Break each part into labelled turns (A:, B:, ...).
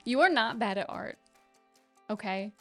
A: You are not bad at art, okay?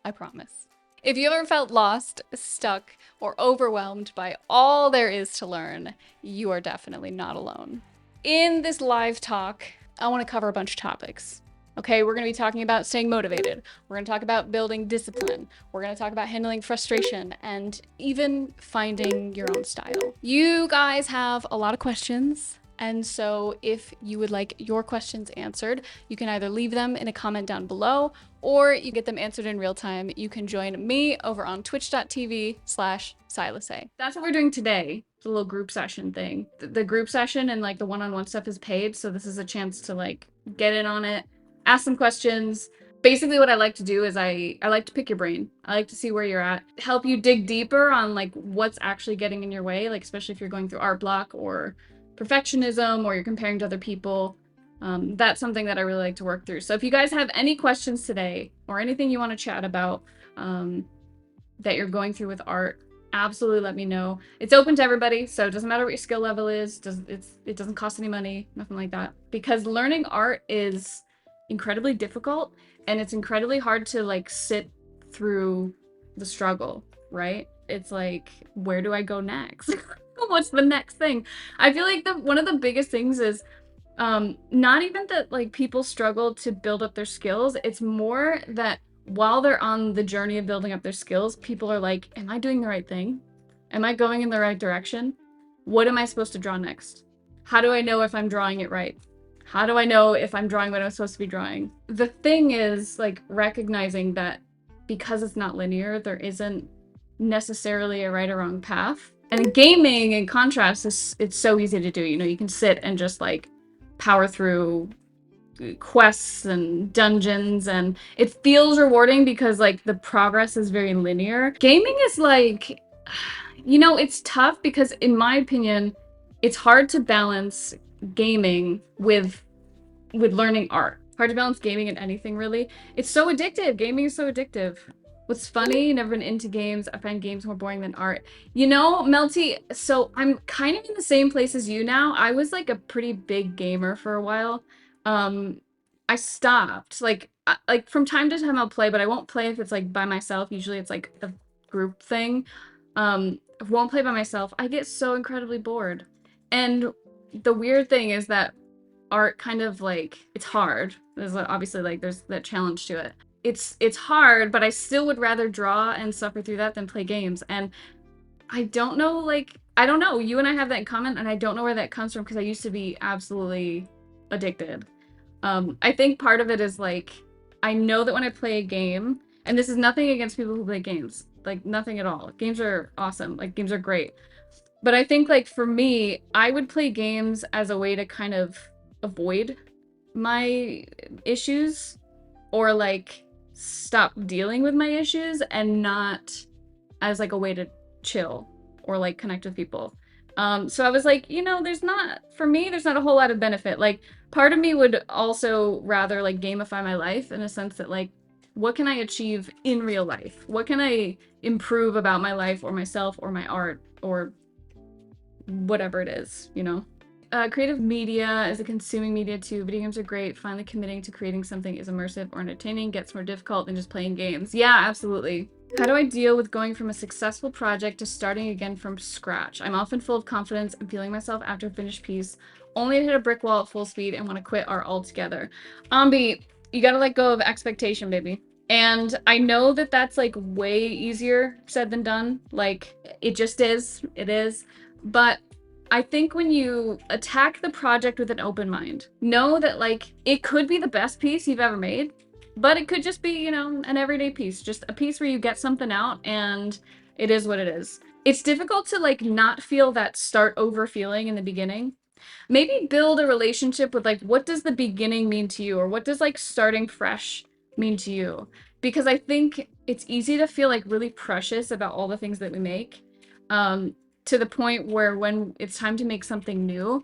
A: I promise. If you ever felt lost, stuck, or overwhelmed by all there is to learn, you are definitely not alone. In this live talk, I want to cover a bunch of topics. Okay, we're going to be talking about staying motivated. We're going to talk about building discipline. We're going to talk about handling frustration and even finding your own style. You guys have a lot of questions. And so if you would like your questions answered, you can either leave them in a comment down below or you get them answered in real time. You can join me over on twitch.tv/Sylessae. That's what we're doing today. The little group session thing. The group session and like the one-on-one stuff is paid. So this is a chance to like get in on it, ask some questions. Basically what I like to do is I like to pick your brain. I like to see where you're at, help you dig deeper on like what's actually getting in your way, like especially if you're going through art block or perfectionism or you're comparing to other people. That's something that I really like to work through. So if you guys have any questions today or anything you want to chat about that you're going through with art, absolutely let me know. It's open to everybody, so it doesn't matter what your skill level is. It doesn't cost any money, nothing like that. Because learning art is incredibly difficult and it's incredibly hard to like sit through the struggle, right? It's like, where do I go next? What's the next thing? I feel like one of the biggest things is not even that like people struggle to build up their skills. It's more that while they're on the journey of building up their skills, people are like, am I doing the right thing? Am I going in the right direction? What am I supposed to draw next? How do I know if I'm drawing it right? How do I know if I'm drawing what I'm supposed to be drawing? The thing is like recognizing that because it's not linear, there isn't necessarily a right or wrong path. And gaming, in contrast, it's so easy to do. You know, you can sit and just like power through quests and dungeons, and it feels rewarding because like the progress is very linear. Gaming is like, you know, it's tough because in my opinion, it's hard to balance gaming with learning art. Hard to balance gaming and anything really. It's so addictive. Gaming is so addictive. What's funny, never been into games. I find games more boring than art. You know, Melty, so I'm kind of in the same place as you now. I was like a pretty big gamer for a while. I stopped. Like from time to time I'll play, but I won't play if it's like by myself. Usually it's like a group thing. I won't play by myself. I get so incredibly bored. And the weird thing is that art kind of like, it's hard. There's obviously like there's that challenge to it. It's hard, but I still would rather draw and suffer through that than play games. And I don't know, like, I don't know. You and I have that in common, and I don't know where that comes from because I used to be absolutely addicted. I think part of it is like, I know that when I play a game, and this is nothing against people who play games, like nothing at all. Games are awesome, like games are great. But I think like for me, I would play games as a way to kind of avoid my issues or like stop dealing with my issues and not as like a way to chill or like connect with people. So I was like, you know, for me, there's not a whole lot of benefit. Like part of me would also rather like gamify my life in a sense that like, what can I achieve in real life? What can I improve about my life or myself or my art or whatever it is, you know? Creative media is a consuming media too. Video games are great. Finally committing to creating something is immersive or entertaining gets more difficult than just playing games. Yeah, absolutely. How do I deal with going from a successful project to starting again from scratch? I'm often full of confidence and feeling myself after a finished piece, only to hit a brick wall at full speed and want to quit art altogether. Ambi, you gotta let go of expectation, baby. And I know that that's like way easier said than done. Like, it just is. It is. But I think when you attack the project with an open mind, know that like it could be the best piece you've ever made, but it could just be, you know, an everyday piece, just a piece where you get something out and it is what it is. It's difficult to like not feel that start over feeling in the beginning. Maybe build a relationship with like, what does the beginning mean to you? Or what does like starting fresh mean to you? Because I think it's easy to feel like really precious about all the things that we make. To the point where when it's time to make something new,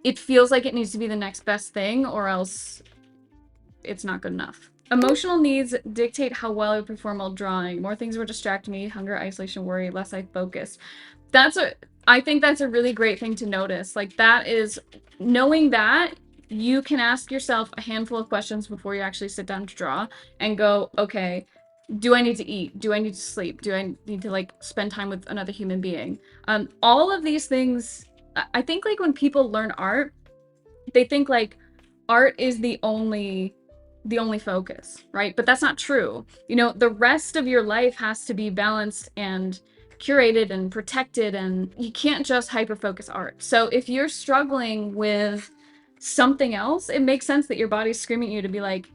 A: it feels like it needs to be the next best thing or else it's not good enough. Emotional needs dictate how well I perform while drawing. More things will distract me, hunger, isolation, worry, less I focus. I think that's a really great thing to notice. Like that is, knowing that you can ask yourself a handful of questions before you actually sit down to draw and go, okay, do I need to eat? Do I need to sleep? Do I need to like spend time with another human being? All of these things, I think like when people learn art, they think like art is the only focus, right? But that's not true. You know, the rest of your life has to be balanced and curated and protected, and you can't just hyper focus art. So if you're struggling with something else, it makes sense that your body's screaming at you to be like,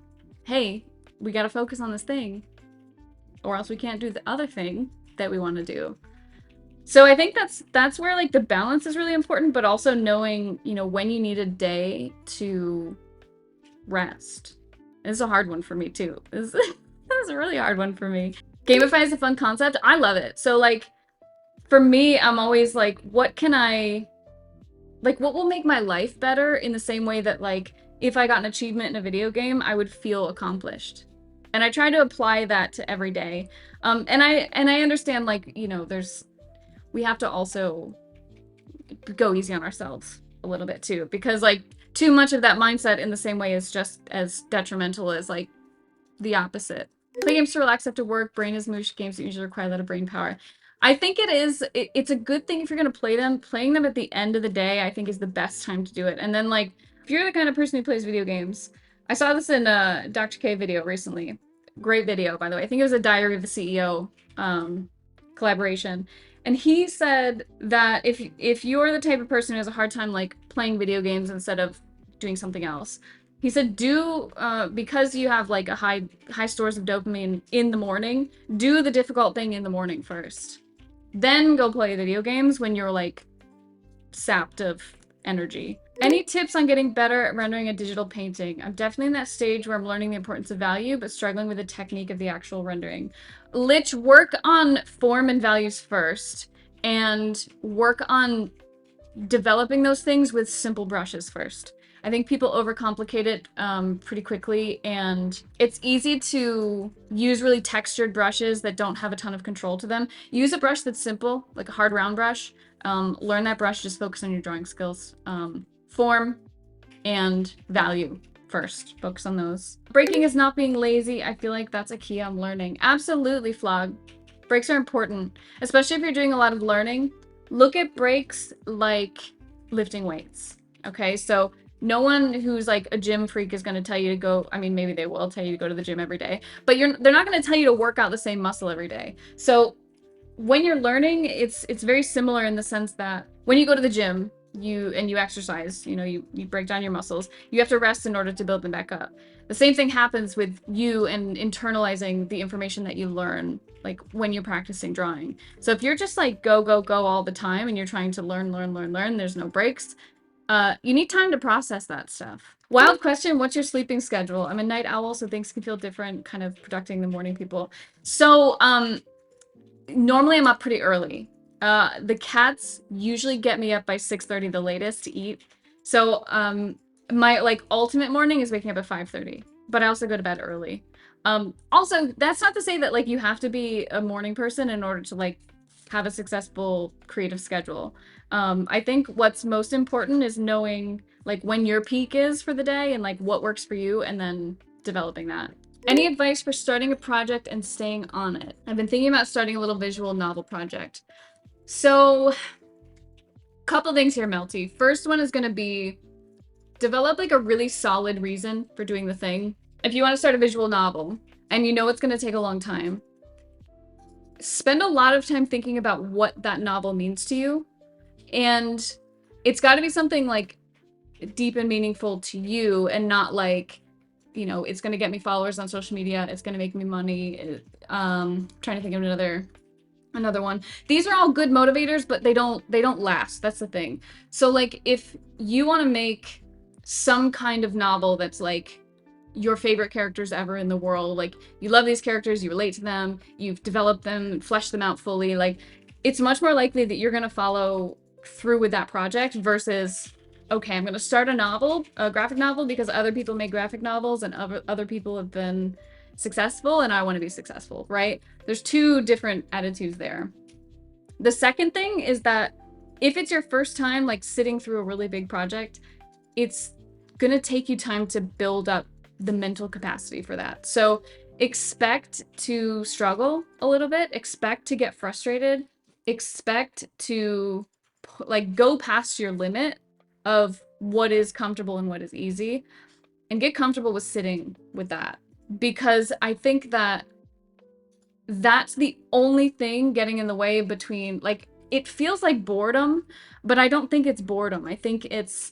A: hey, we got to focus on this thing, or else we can't do the other thing that we want to do. So I think that's where like the balance is really important, but also knowing, you know, when you need a day to rest. It's a hard one for me too. This is a really hard one for me. Gamify is a fun concept. I love it. So like for me, I'm always like, what will make my life better in the same way that like if I got an achievement in a video game, I would feel accomplished. And I try to apply that to every day. And I understand like, you know, we have to also go easy on ourselves a little bit too, because like too much of that mindset in the same way is just as detrimental as like the opposite. Play games to relax after work. Brain is moosh. Games that usually require a lot of brain power. I think it's a good thing if you're going to play them. Playing them at the end of the day, I think, is the best time to do it. And then, like, if you're the kind of person who plays video games, I saw this in a Dr. K video recently. Great video, by the way. I think it was a Diary of the CEO collaboration. And he said that if you're the type of person who has a hard time, like, playing video games instead of doing something else, he said, because you have like a high stores of dopamine in the morning, do the difficult thing in the morning first. Then go play video games when you're like sapped of energy. Any tips on getting better at rendering a digital painting? I'm definitely in that stage where I'm learning the importance of value, but struggling with the technique of the actual rendering. Lich, work on form and values first, and work on developing those things with simple brushes first. I think people overcomplicate it pretty quickly, and it's easy to use really textured brushes that don't have a ton of control to them. Use a brush that's simple, like a hard round brush. Learn that brush, just focus on your drawing skills. Form and value first. Focus on those. Breaking is not being lazy. I feel like that's a key I'm learning. Absolutely, Flog. Breaks are important, especially if you're doing a lot of learning. Look at breaks like lifting weights. Okay, so no one who's like a gym freak is going to tell you to go, I mean, maybe they will tell you to go to the gym every day, but they're not going to tell you to work out the same muscle every day. So when you're learning, it's very similar in the sense that when you go to the gym, you exercise, you know, you break down your muscles, you have to rest in order to build them back up. The same thing happens with you and internalizing the information that you learn, like when you're practicing drawing. So if you're just like go all the time and you're trying to learn, there's no breaks, you need time to process that stuff. Wild question, what's your sleeping schedule? I'm a night owl, so things can feel different, kind of protecting the morning people. So normally I'm up pretty early. The cats usually get me up by 6:30 the latest to eat. So my like ultimate morning is waking up at 5:30, but I also go to bed early. Also, that's not to say that like you have to be a morning person in order to like have a successful creative schedule. I think what's most important is knowing like when your peak is for the day and like what works for you, and then developing that. Any advice for starting a project and staying on it? I've been thinking about starting a little visual novel project. So, couple things here, Melty. First one is going to be develop like a really solid reason for doing the thing. If you want to start a visual novel and you know it's going to take a long time, spend a lot of time thinking about what that novel means to you. And it's got to be something like deep and meaningful to you, and not like, you know, it's going to get me followers on social media, it's going to make me money. Trying to think of another one. These are all good motivators, but they don't last. That's the thing. So like if you want to make some kind of novel that's like your favorite characters ever in the world, like you love these characters, you relate to them, you've developed them, fleshed them out fully, like it's much more likely that you're going to follow through with that project versus, okay, I'm going to start a graphic novel because other people make graphic novels and other people have been successful and I want to be successful, right? There's two different attitudes there. The second thing is that if it's your first time like sitting through a really big project, it's gonna take you time to build up the mental capacity for that. So expect to struggle a little bit, expect to get frustrated, expect to like go past your limit of what is comfortable and what is easy, and get comfortable with sitting with that. Because I think that that's the only thing getting in the way between, like, it feels like boredom, but I don't think it's boredom. I think it's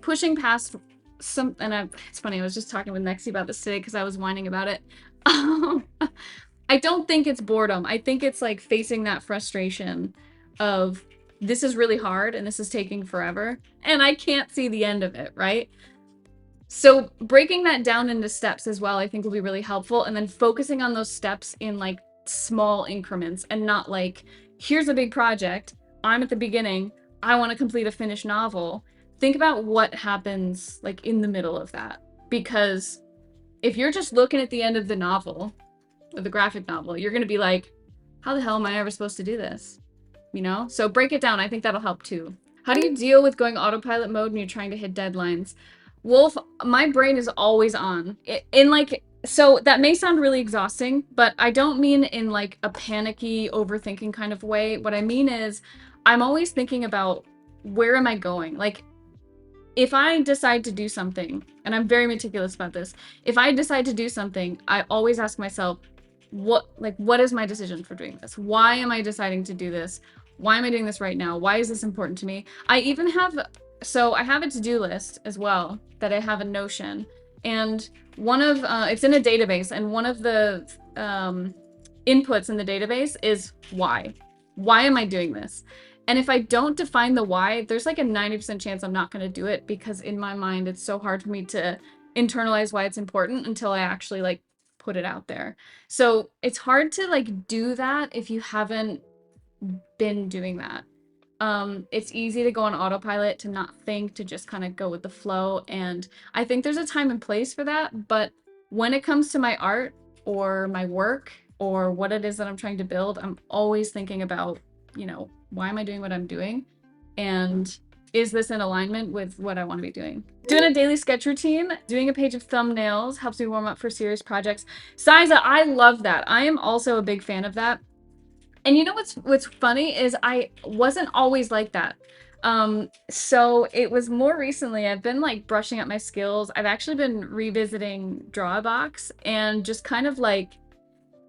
A: pushing past some, and it's funny, I was just talking with Nexi about this today because I was whining about it. I don't think it's boredom. I think it's like facing that frustration of this is really hard and this is taking forever and I can't see the end of it, right? So breaking that down into steps as well, I think will be really helpful. And then focusing on those steps in like small increments and not like, here's a big project. I'm at the beginning. I want to complete a finished novel. Think about what happens like in the middle of that. Because if you're just looking at the end of the novel, or the graphic novel, you're going to be like, how the hell am I ever supposed to do this? You know? So break it down. I think that'll help too. How do you deal with going autopilot mode when you're trying to hit deadlines? Wolf, my brain is always on. In like, so that may sound really exhausting, but I don't mean in like a panicky, overthinking kind of way. What I mean is I'm always thinking about where am I going? Like, if I decide to do something, and I'm very meticulous about this, if I decide to do something, I always ask myself, what is my decision for doing this? Why am I deciding to do this? Why am I doing this right now? Why is this important to me? I even have, so I have a to-do list as well that I have in Notion, and one of, it's in a database, and one of the inputs in the database is why. Why am I doing this? And if I don't define the why, there's like a 90% chance I'm not going to do it, because in my mind, it's so hard for me to internalize why it's important until I actually like put it out there. So it's hard to like do that if you haven't been doing that. It's easy to go on autopilot, to not think, to just kind of go with the flow. And I think there's a time and place for that. But when it comes to my art or my work or what it is that I'm trying to build, I'm always thinking about, you know, why am I doing what I'm doing? And is this in alignment with what I want to be doing? Doing a daily sketch routine, doing a page of thumbnails helps me warm up for serious projects. Siza, I love that. I am also a big fan of that. And you know what's funny is I wasn't always like that. So it was more recently I've been like brushing up my skills. I've actually been revisiting Drawbox and just kind of like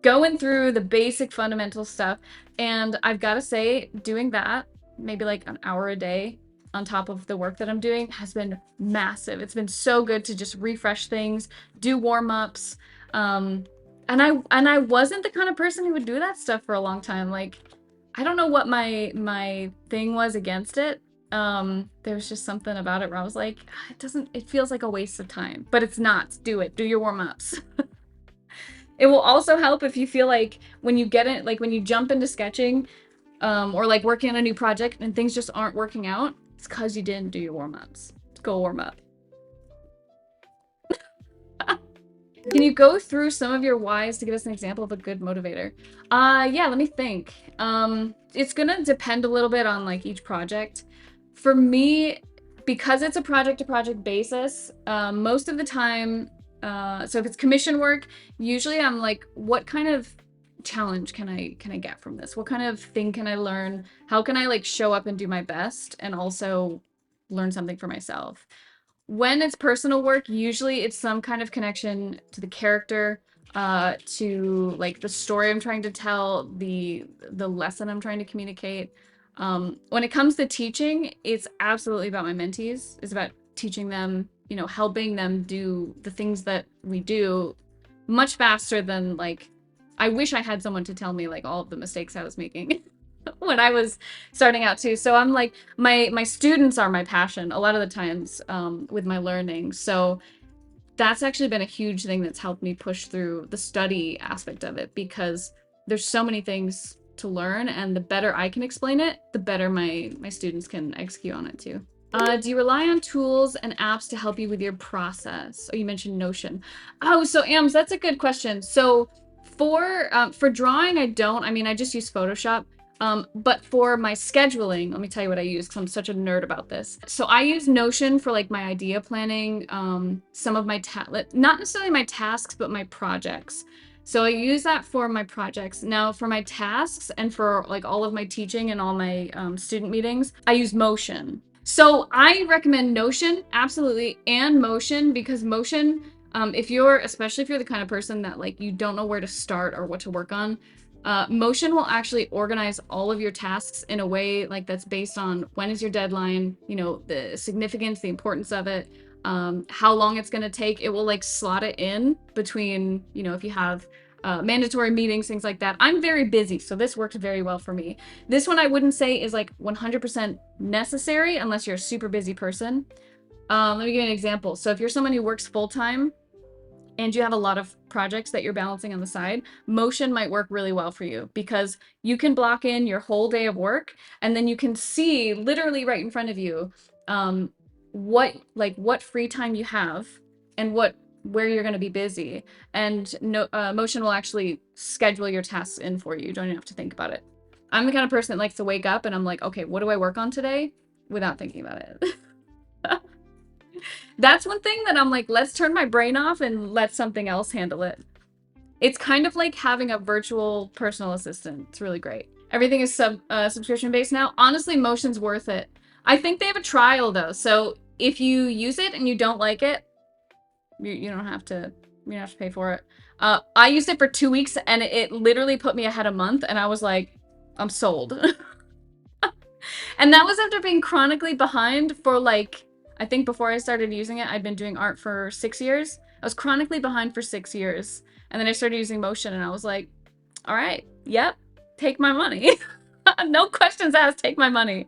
A: going through the basic fundamental stuff. And I've got to say, doing that, maybe like an hour a day on top of the work that I'm doing, has been massive. It's been so good to just refresh things, do warm-ups. And I wasn't the kind of person who would do that stuff for a long time. Like, I don't know what my thing was against it. There was just something about it where I was like, it feels like a waste of time, but it's not. Do it. Do your warm-ups. It will also help if you feel like when you get it, like when you jump into sketching, or like working on a new project and things just aren't working out, it's because you didn't do your warm-ups. Go warm up. Can you go through some of your whys to give us an example of a good motivator? Yeah, let me think. It's gonna depend a little bit on like each project. For me, because it's a project-to-project basis, most of the time, so if it's commission work, usually I'm like, what kind of challenge can I get from this? What kind of thing can I learn? How can I like show up and do my best and also learn something for myself? When it's personal work, usually it's some kind of connection to the character, to like the story I'm trying to tell, the lesson I'm trying to communicate. When it comes to teaching, it's absolutely about my mentees. It's about teaching them, you know, helping them do the things that we do much faster than like, I wish I had someone to tell me like all of the mistakes I was making when I was starting out too. So I'm like, my students are my passion a lot of the times, with my learning. So that's actually been a huge thing that's helped me push through the study aspect of it, because there's so many things to learn, and the better I can explain it, the better my students can execute on it too. Do you rely on tools and apps to help you with your process? Oh, you mentioned Notion. Oh, so Ams, that's a good question. So for drawing, I don't. I mean, I just use Photoshop. But for my scheduling, let me tell you what I use, because I'm such a nerd about this. So I use Notion for like my idea planning, some of my not necessarily my tasks, but my projects. So I use that for my projects. Now for my tasks and for like all of my teaching and all my student meetings, I use Motion. So I recommend Notion, absolutely, and Motion, because Motion, especially if you're the kind of person that like you don't know where to start or what to work on, Motion will actually organize all of your tasks in a way like that's based on when is your deadline, you know, the significance, the importance of it, how long it's going to take. It will like slot it in between, you know, if you have mandatory meetings, things like that. I'm very busy, so this worked very well for me. This one I wouldn't say is like 100% necessary unless you're a super busy person. Let me give you an example. So if you're someone who works full-time and you have a lot of projects that you're balancing on the side, Motion might work really well for you, because you can block in your whole day of work and then you can see literally right in front of you what free time you have and where you're going to be busy, and Motion will actually schedule your tasks in for you. You don't even have to think about it. I'm the kind of person that likes to wake up and I'm like, okay, what do I work on today, without thinking about it. That's one thing that I'm like, let's turn my brain off and let something else handle it. It's kind of like having a virtual personal assistant. It's really great. Everything is subscription based now. Honestly, Motion's worth it. I think they have a trial though, so if you use it and you don't like it, you don't have to pay for it. I used it for 2 weeks and it literally put me ahead a month, and I was like, I'm sold. And that was after being chronically behind for like, I think before I started using it, I'd been doing art for 6 years. I was chronically behind for 6 years. And then I started using Motion and I was like, all right, yep, take my money. No questions asked, take my money.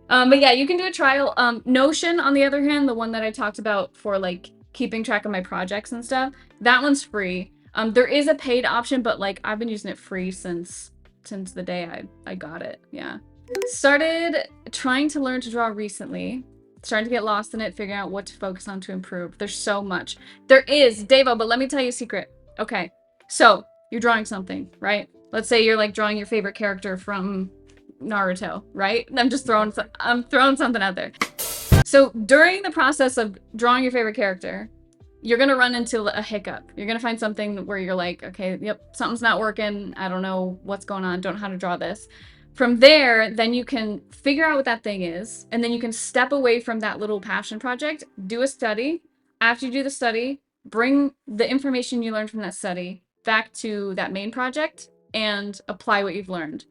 A: But yeah, you can do a trial. Notion, on the other hand, the one that I talked about for like keeping track of my projects and stuff, that one's free. There is a paid option, but like I've been using it free since the day I got it. Yeah. Started trying to learn to draw recently. Starting to get lost in it, figuring out what to focus on to improve. There's so much. There is, Devo, but let me tell you a secret. Okay, so you're drawing something, right? Let's say you're like drawing your favorite character from Naruto, right? I'm throwing something out there. So during the process of drawing your favorite character, you're gonna run into a hiccup. You're gonna find something where you're like, okay, yep, something's not working. I don't know what's going on. Don't know how to draw this. From there, then you can figure out what that thing is, and then you can step away from that little passion project, do a study. After you do the study, bring the information you learned from that study back to that main project and apply what you've learned.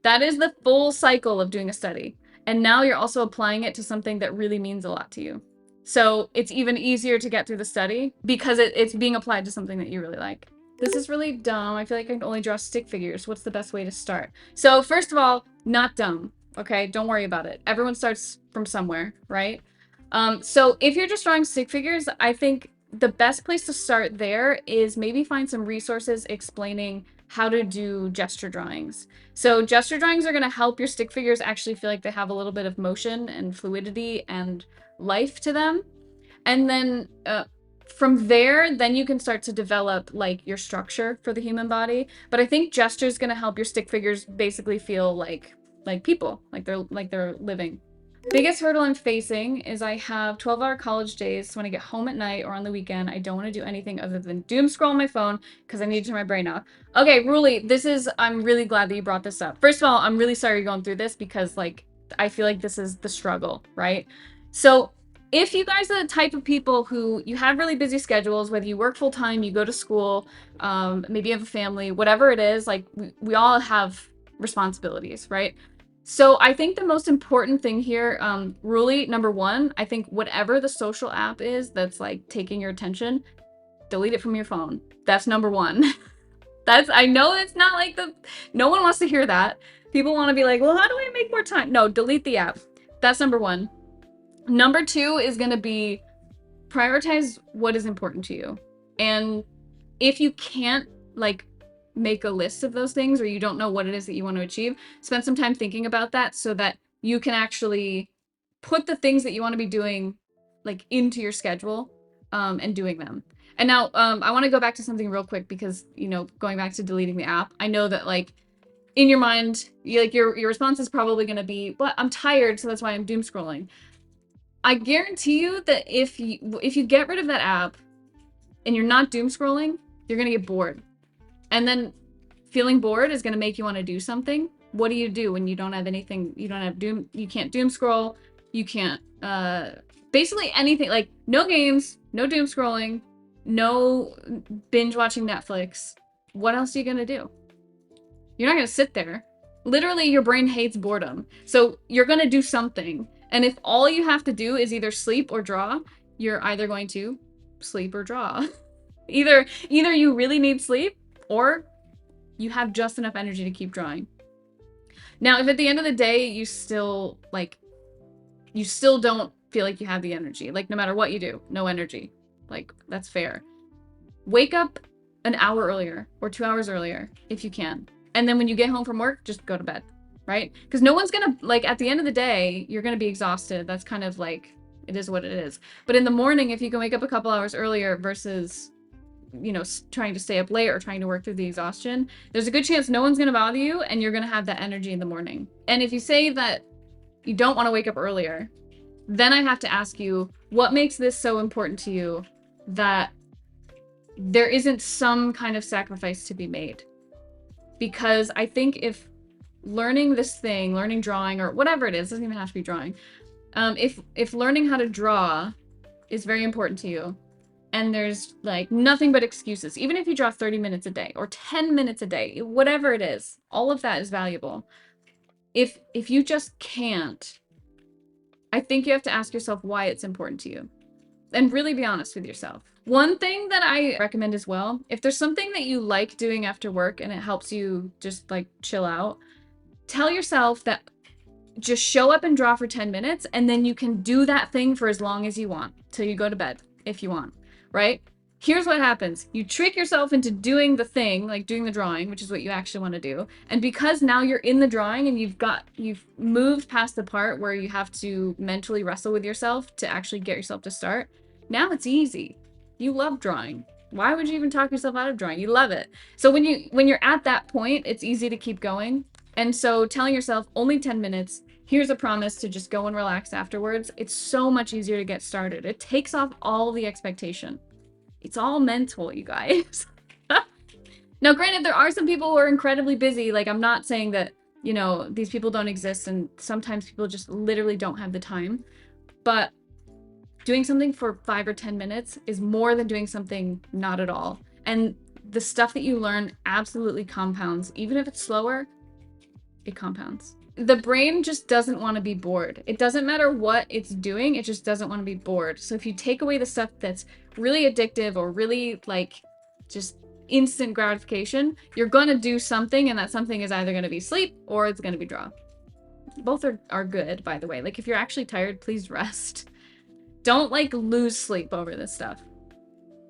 A: That is the full cycle of doing a study. And now you're also applying it to something that really means a lot to you. So it's even easier to get through the study because it's being applied to something that you really like. This is really dumb. I feel like I can only draw stick figures. What's the best way to start? So first of all, not dumb. Okay, don't worry about it. Everyone starts from somewhere, right? So if you're just drawing stick figures, I think the best place to start there is maybe find some resources explaining how to do gesture drawings. So gesture drawings are going to help your stick figures actually feel like they have a little bit of motion and fluidity and life to them. And then from there, then you can start to develop like your structure for the human body. But I think gesture is going to help your stick figures basically feel like people, like they're living. Biggest hurdle I'm facing is I have 12-hour college days, so when I get home at night or on the weekend, I don't want to do anything other than doom scroll on my phone because I need to turn my brain off. Okay, Ruli, I'm really glad that you brought this up. First of all, I'm really sorry you're going through this because like I feel like this is the struggle, right? So if you guys are the type of people who you have really busy schedules, whether you work full time, you go to school, maybe you have a family, whatever it is, like we all have responsibilities, right? So I think the most important thing here, Ruli, number one, I think whatever the social app is that's like taking your attention, delete it from your phone. That's number one. I know it's not like no one wants to hear that. People want to be like, well, how do I make more time? No, delete the app. That's number one. Number two is going to be prioritize what is important to you. And if you can't like make a list of those things, or you don't know what it is that you want to achieve, spend some time thinking about that so that you can actually put the things that you want to be doing like into your schedule and doing them. And now I want to go back to something real quick because, you know, going back to deleting the app, I know that like in your mind, your response is probably going to be, well, I'm tired, so that's why I'm doom scrolling. I guarantee you that if you get rid of that app and you're not doom scrolling, you're going to get bored. And then feeling bored is going to make you want to do something. What do you do when you don't have anything? You don't have you can't doom scroll. You can't, basically anything, like no games, no doom scrolling, no binge watching Netflix. What else are you going to do? You're not going to sit there. Literally, your brain hates boredom. So you're going to do something. And if all you have to do is either sleep or draw, you're either going to sleep or draw. Either you really need sleep or you have just enough energy to keep drawing. Now, if at the end of the day you still don't feel like you have the energy, like no matter what you do, no energy, like that's fair. Wake up an hour earlier or 2 hours earlier if you can. And then when you get home from work, just go to bed, right? Because no one's gonna, like, at the end of the day, you're gonna be exhausted. That's kind of like, it is what it is. But in the morning, if you can wake up a couple hours earlier versus, you know, trying to stay up late or trying to work through the exhaustion, there's a good chance no one's gonna bother you and you're gonna have that energy in the morning. And if you say that you don't want to wake up earlier, then I have to ask you, what makes this so important to you that there isn't some kind of sacrifice to be made? Because I think if learning this thing, learning drawing or whatever it is, doesn't even have to be drawing. If learning how to draw is very important to you and there's like nothing but excuses, even if you draw 30 minutes a day or 10 minutes a day, whatever it is, all of that is valuable. If you just can't, I think you have to ask yourself why it's important to you and really be honest with yourself. One thing that I recommend as well, if there's something that you like doing after work and it helps you just like chill out, tell yourself that just show up and draw for 10 minutes and then you can do that thing for as long as you want till you go to bed if you want, right? Here's what happens. You trick yourself into doing the thing, like doing the drawing, which is what you actually want to do. And because now you're in the drawing and you've moved past the part where you have to mentally wrestle with yourself to actually get yourself to start, now it's easy. You love drawing. Why would you even talk yourself out of drawing? You love it. So when you're at that point, it's easy to keep going. And so telling yourself only 10 minutes, here's a promise to just go and relax afterwards. It's so much easier to get started. It takes off all the expectation. It's all mental, you guys. Now, granted, there are some people who are incredibly busy. Like, I'm not saying that, you know, these people don't exist and sometimes people just literally don't have the time. But doing something for 5 or 10 minutes is more than doing something not at all. And the stuff that you learn absolutely compounds. Even if it's slower, it compounds. The brain just doesn't want to be bored. It doesn't matter what it's doing, it just doesn't want to be bored. So if you take away the stuff that's really addictive or really like just instant gratification, you're going to do something, and that something is either going to be sleep or it's going to be draw. Both are good, by the way. Like if you're actually tired, please rest. Don't like lose sleep over this stuff.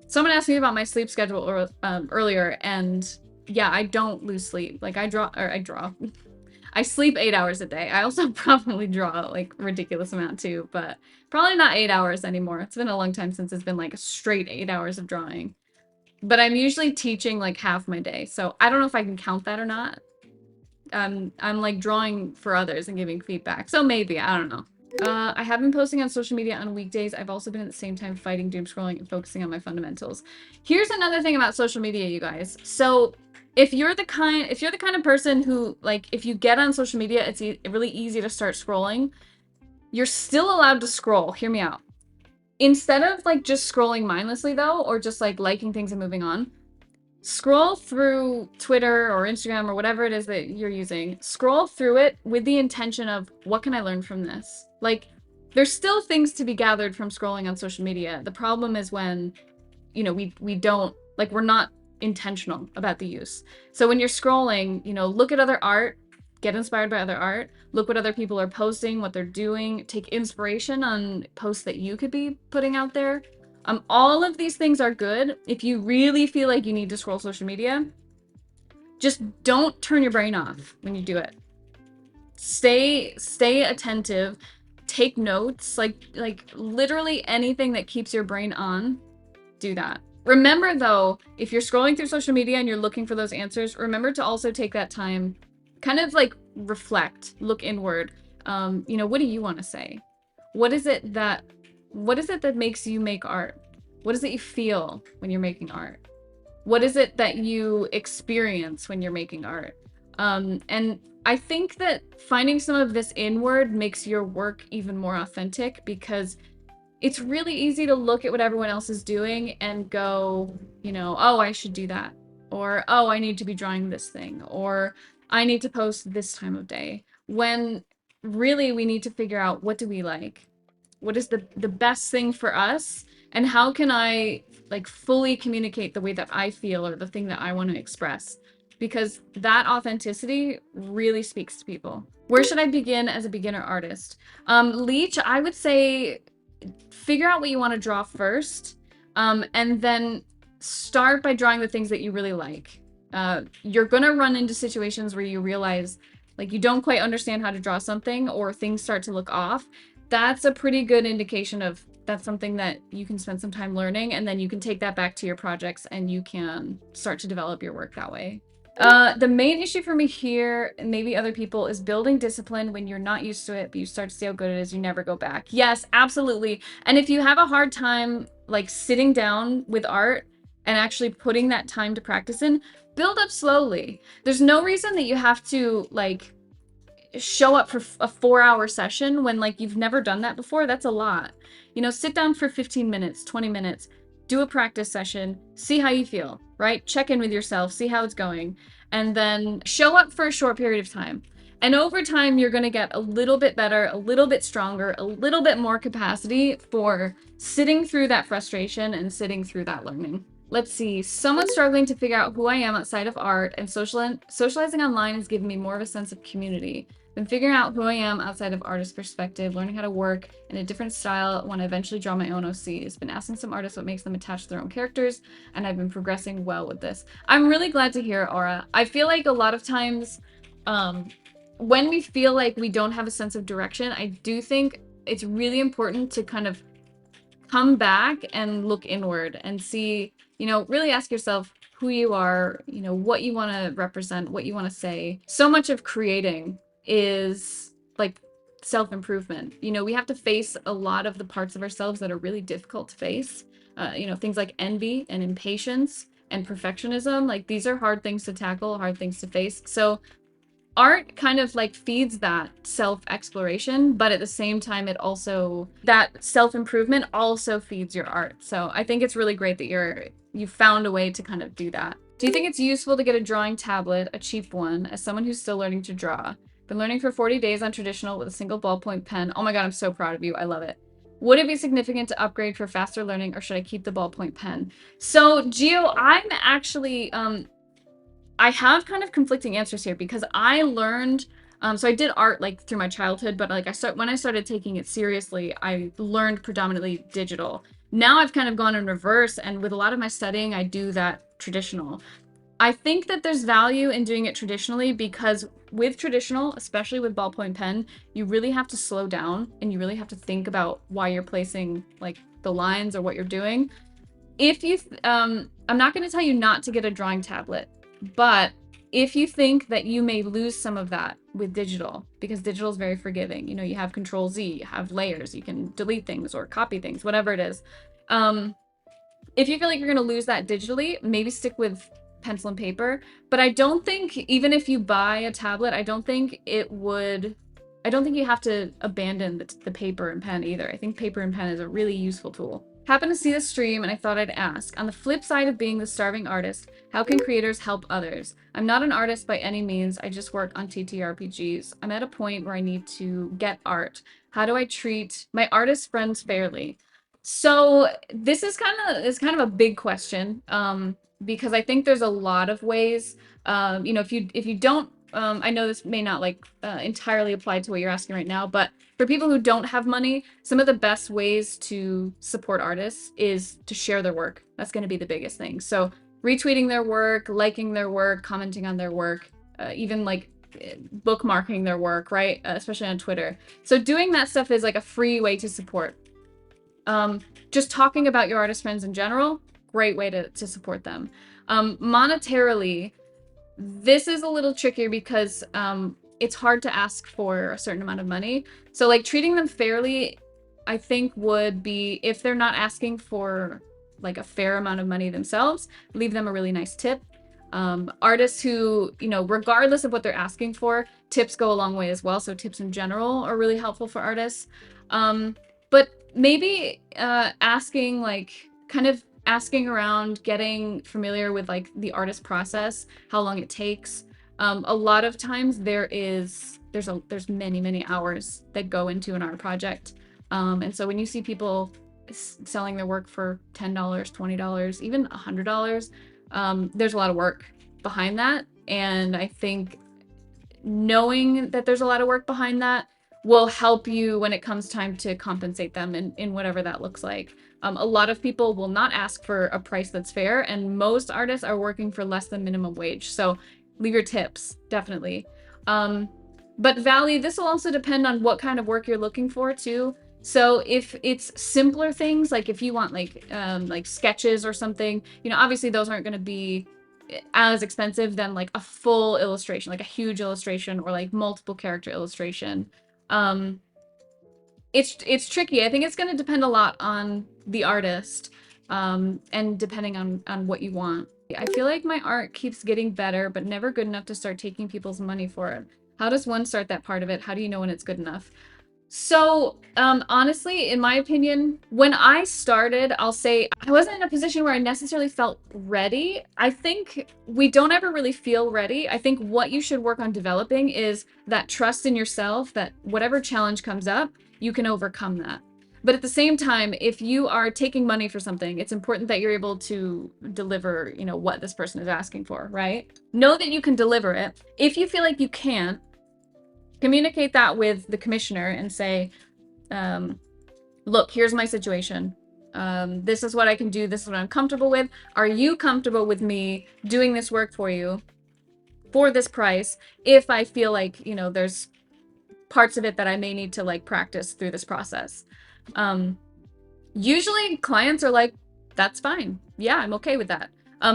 A: Someone asked me about my sleep schedule earlier, and yeah, I don't lose sleep. Like I sleep 8 hours a day. I also probably draw like a ridiculous amount too, but probably not 8 hours anymore. It's been a long time since it's been like a straight 8 hours of drawing. But I'm usually teaching like half my day, so I don't know if I can count that or not. I'm like drawing for others and giving feedback, so maybe, I don't know. I have been posting on social media on weekdays. I've also been at the same time fighting doom scrolling and focusing on my fundamentals. Here's another thing about social media, you guys. So if you're the kind of person who, like, if you get on social media, it's really easy to start scrolling. You're still allowed to scroll. Hear me out. Instead of like just scrolling mindlessly though, or just like liking things and moving on, scroll through Twitter or Instagram or whatever it is that you're using. Scroll through it with the intention of, what can I learn from this? Like, there's still things to be gathered from scrolling on social media. The problem is when, you know, we don't, like, we're not intentional about the use. So when you're scrolling, you know, look at other art, get inspired by other art, look what other people are posting, what they're doing, take inspiration on posts that you could be putting out there. All of these things are good. If you really feel like you need to scroll social media, just don't turn your brain off when you do it. Stay attentive, take notes, like literally anything that keeps your brain on, do that. Remember though, if you're scrolling through social media and you're looking for those answers, remember to also take that time kind of like reflect, look inward. You know, what do you want to say? What is it that makes you make art? What is it you feel when you're making art? What is it that you experience when you're making art? And I think that finding some of this inward makes your work even more authentic, because it's really easy to look at what everyone else is doing and go, you know, oh, I should do that. Or, oh, I need to be drawing this thing. Or, I need to post this time of day. When really we need to figure out, what do we like? What is the best thing for us? And how can I like fully communicate the way that I feel or the thing that I want to express? Because that authenticity really speaks to people. Where should I begin as a beginner artist? Leech, I would say figure out what you want to draw first, and then start by drawing the things that you really like. You're gonna run into situations where you realize like you don't quite understand how to draw something, or things start to look off. That's a pretty good indication of that's something that you can spend some time learning, and then you can take that back to your projects and you can start to develop your work that way. The main issue for me here, and maybe other people, is building discipline when you're not used to it, but you start to see how good it is, you never go back. Yes, absolutely. And if you have a hard time like sitting down with art and actually putting that time to practice in, build up slowly. There's no reason that you have to like show up for a 4-hour session when like you've never done that before. That's a lot. You know, sit down for 15 minutes, 20 minutes, do a practice session, see how you feel, right? Check in with yourself, see how it's going, and then show up for a short period of time. And over time, you're going to get a little bit better, a little bit stronger, a little bit more capacity for sitting through that frustration and sitting through that learning. Let's see, someone struggling to figure out who I am outside of art, and socializing online has given me more of a sense of community. Been figuring out who I am outside of artist perspective, learning how to work in a different style when I eventually draw my own OCs. Been asking some artists what makes them attached to their own characters, and I've been progressing well with this. I'm really glad to hear, Aura. I feel like a lot of times, when we feel like we don't have a sense of direction, I do think it's really important to kind of come back and look inward and see, you know, really ask yourself who you are, you know, what you want to represent, what you want to say. So much of creating is like self-improvement. You know, we have to face a lot of the parts of ourselves that are really difficult to face. You know, things like envy and impatience and perfectionism. Like, these are hard things to tackle, hard things to face. So art kind of like feeds that self-exploration, but at the same time, it also, that self-improvement also feeds your art. So I think it's really great that you've found a way to kind of do that. Do you think it's useful to get a drawing tablet, a cheap one, as someone who's still learning to draw? Been learning for 40 days on traditional with a single ballpoint pen. Oh my god, I'm so proud of you. I love it. Would it be significant to upgrade for faster learning, or should I keep the ballpoint pen? So, Gio, I'm actually, I have kind of conflicting answers here, because I learned, so I did art like through my childhood, but like when I started taking it seriously, I learned predominantly digital. Now I've kind of gone in reverse, and with a lot of my studying, I do that traditional. I think that there's value in doing it traditionally, because with traditional, especially with ballpoint pen, you really have to slow down and you really have to think about why you're placing like the lines or what you're doing. If you, I'm not going to tell you not to get a drawing tablet, but if you think that you may lose some of that with digital, because digital is very forgiving, you know, you have Control Z, you have layers, you can delete things or copy things, whatever it is. If you feel like you're going to lose that digitally, maybe stick with pencil and paper. But I don't think, even if you buy a tablet, I don't think you have to abandon the paper and pen either. I think paper and pen is a really useful tool. Happened to see the stream and I thought I'd ask. On the flip side of being the starving artist, how can creators help others? I'm not an artist by any means. I just work on TTRPGs. I'm at a point where I need to get art. How do I treat my artist friends fairly? So this is kind of a big question, because I think there's a lot of ways. You know, if you don't, I know this may not like entirely apply to what you're asking right now, but for people who don't have money, some of the best ways to support artists is to share their work. That's going to be the biggest thing. So retweeting their work, liking their work, commenting on their work, even like bookmarking their work, right? Especially on Twitter. So doing that stuff is like a free way to support. Just talking about your artist friends in general, great way to support them. Monetarily, This is a little trickier because it's hard to ask for a certain amount of money. So like treating them fairly, I think would be, if they're not asking for like a fair amount of money themselves, leave them a really nice tip. Artists who, you know, regardless of what they're asking for, tips go a long way as well. So tips in general are really helpful for artists. But maybe asking, like, kind of asking around, getting familiar with like the artist process, how long it takes. A lot of times there's many hours that go into an art project. And so when you see people selling their work for $10, $20, even $100, there's a lot of work behind that. And I think knowing that there's a lot of work behind that will help you when it comes time to compensate them in whatever that looks like. A lot of people will not ask for a price that's fair, and most artists are working for less than minimum wage. So leave your tips, definitely. But value, this will also depend on what kind of work you're looking for too. So if it's simpler things, like if you want like sketches or something, you know, obviously those aren't going to be as expensive than like a full illustration, like a huge illustration or like multiple character illustration. It's tricky. I think it's going to depend a lot on the artist, and depending on what you want. I feel like my art keeps getting better, but never good enough to start taking people's money for it. How does one start that part of it? How do you know when it's good enough? So, honestly, in my opinion, when I started, I'll say I wasn't in a position where I necessarily felt ready. I think we don't ever really feel ready. I think what you should work on developing is that trust in yourself, that whatever challenge comes up, you can overcome that. But at the same time, if you are taking money for something, it's important that you're able to deliver, you know, what this person is asking for, right? Know that you can deliver it. If you feel like you can't, communicate that with the commissioner and say, look, here's my situation. This is what I can do. This is what I'm comfortable with. Are you comfortable with me doing this work for you for this price? If I feel like, you know, there's parts of it that I may need to like practice through this process. Usually clients are like, that's fine. Yeah, I'm okay with that.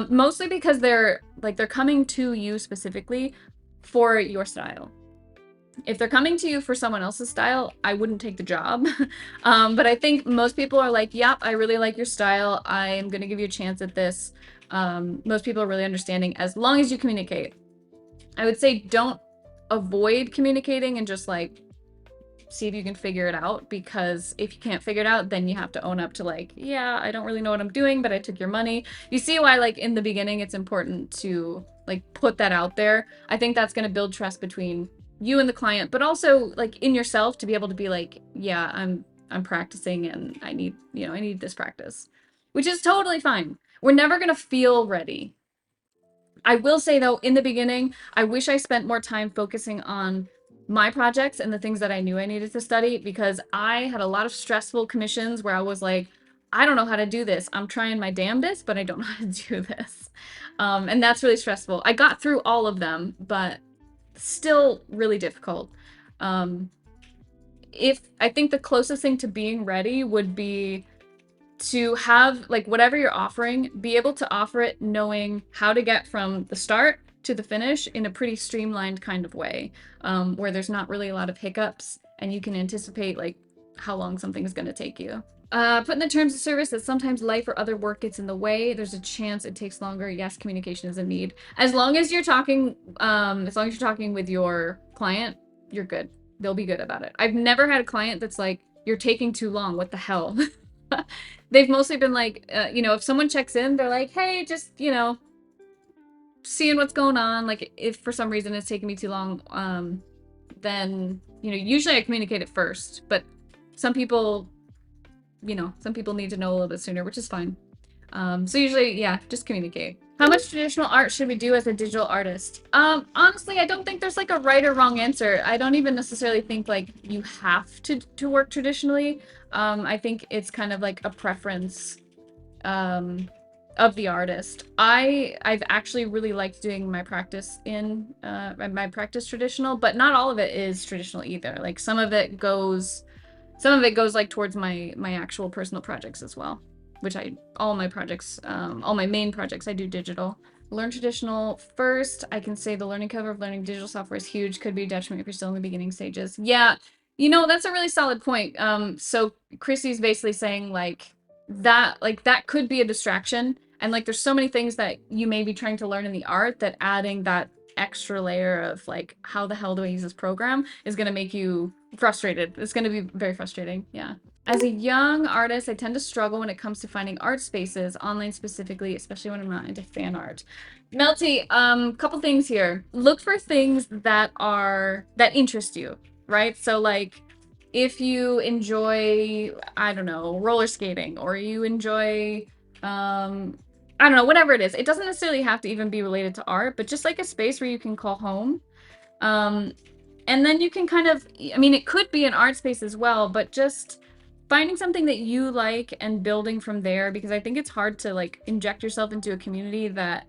A: Mostly because they're coming to you specifically for your style. If they're coming to you for someone else's style, I wouldn't take the job. But I think most people are like, yep, I really like your style. I am going to give you a chance at this. Most people are really understanding as long as you communicate. I would say don't avoid communicating and just like see if you can figure it out, because if you can't figure it out, then you have to own up to like, yeah, I don't really know what I'm doing, but I took your money. You see why like in the beginning it's important to like put that out there. I think that's going to build trust between you and the client, but also like in yourself to be able to be like, yeah, I'm practicing and I need, you know, I need this practice, which is totally fine. We're never going to feel ready. I will say though, in the beginning, I wish I spent more time focusing on my projects and the things that I knew I needed to study, because I had a lot of stressful commissions where I was like, I don't know how to do this. I'm trying my damnedest, but I don't know how to do this. And that's really stressful. I got through all of them, but still really difficult. If I think the closest thing to being ready would be to have like whatever you're offering, be able to offer it knowing how to get from the start to the finish in a pretty streamlined kind of way, where there's not really a lot of hiccups and you can anticipate like how long something is going to take you. Put in the terms of service that sometimes life or other work gets in the way. There's a chance it takes longer. Yes, communication is a need. As long as you're talking with your client, you're good. They'll be good about it. I've never had a client that's like, you're taking too long. What the hell? They've mostly been like, you know, if someone checks in, they're like, hey, just, you know, seeing what's going on. Like if for some reason it's taking me too long, then, you know, usually I communicate it first, but some people, you know, some people need to know a little bit sooner, which is fine. So usually, yeah, just communicate. How much traditional art should we do as a digital artist? Honestly, I don't think there's like a right or wrong answer. I don't even necessarily think like you have to work traditionally. I think it's kind of like a preference of the artist. I've actually really liked doing my practice in my practice traditional, but not all of it is traditional either. Like some of it goes like towards my actual personal projects as well, which all my projects, all my main projects I do digital, Learn traditional first. I can say the learning curve of learning digital software is huge. Could be a detriment if you're still in the beginning stages. Yeah, you know, that's a really solid point. So Chrissy's basically saying that could be a distraction. And like there's so many things that you may be trying to learn in the art that adding that extra layer of like, how the hell do I use this program is going to make you frustrated. It's going to be very frustrating. Yeah. As a young artist, I tend to struggle when it comes to finding art spaces, online specifically, especially when I'm not into fan art. Melty, couple things here. Look for things that interest you, right? So like if you enjoy, I don't know, roller skating, or you enjoy I don't know, whatever it is. It doesn't necessarily have to even be related to art, but just like a space where you can call home. And then you can kind of, I mean, it could be an art space as well, but just finding something that you like and building from there, because I think it's hard to like inject yourself into a community that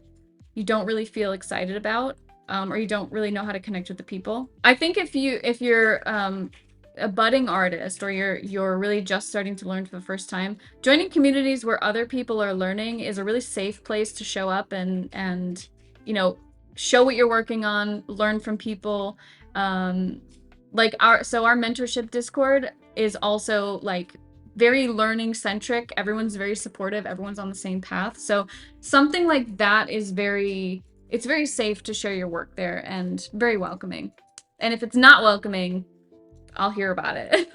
A: you don't really feel excited about, or you don't really know how to connect with the people. I think if you're a budding artist, or you're really just starting to learn for the first time, joining communities where other people are learning is a really safe place to show up and you know, show what you're working on, learn from people. Like our mentorship Discord is also like very learning centric. Everyone's very supportive. Everyone's on the same path. So something like that is it's very safe to share your work there and very welcoming. And if it's not welcoming, I'll hear about it.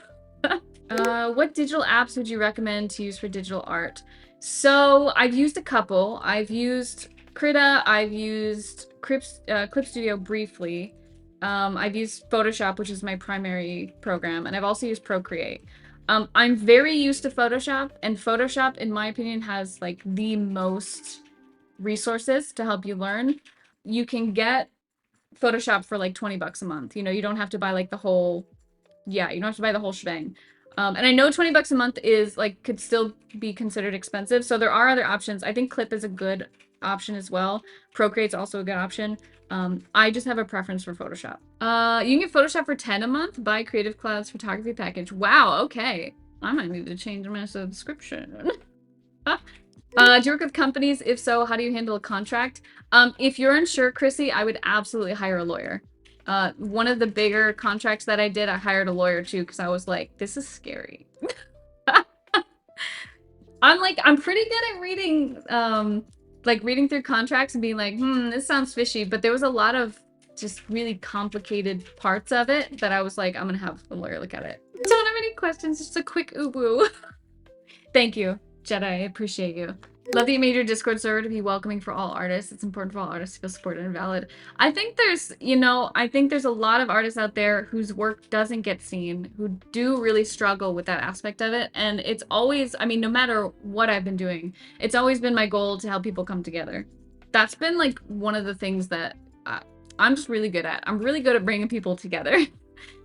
A: What digital apps would you recommend to use for digital art? So I've used a couple. I've used Krita. I've used Clip Studio briefly. I've used Photoshop, which is my primary program, and I've also used Procreate. I'm very used to Photoshop, and Photoshop, in my opinion, has like the most resources to help you learn. You can get Photoshop for like 20 bucks a month. You know, you don't have to buy like the whole, yeah, you don't have to buy the whole shebang. And I know 20 bucks a month is like, could still be considered expensive. So there are other options. I think Clip is a good option as well. Procreate's also a good option. I just have a preference for Photoshop. You can get Photoshop for 10 a month. Buy Creative Cloud's photography package. Wow, okay. I might need to change my subscription. Do you work with companies? If so, how do you handle a contract? If you're unsure, Chrissy, I would absolutely hire a lawyer. One of the bigger contracts that I did, I hired a lawyer too, because I was like, this is scary. I'm pretty good at reading, reading through contracts and being like, this sounds fishy. But there was a lot of just really complicated parts of it that I was like, I'm gonna have a lawyer look at it. Don't have any questions, just a quick ooh-boo. Thank you, Jedi, I appreciate you. Love that you made your Discord server to be welcoming for all artists. It's important for all artists to feel supported and valid. I think there's, I think there's a lot of artists out there whose work doesn't get seen, who do really struggle with that aspect of it. And it's always, I mean, no matter what I've been doing, it's always been my goal to help people come together. That's been like one of the things that I'm just really good at. I'm really good at bringing people together.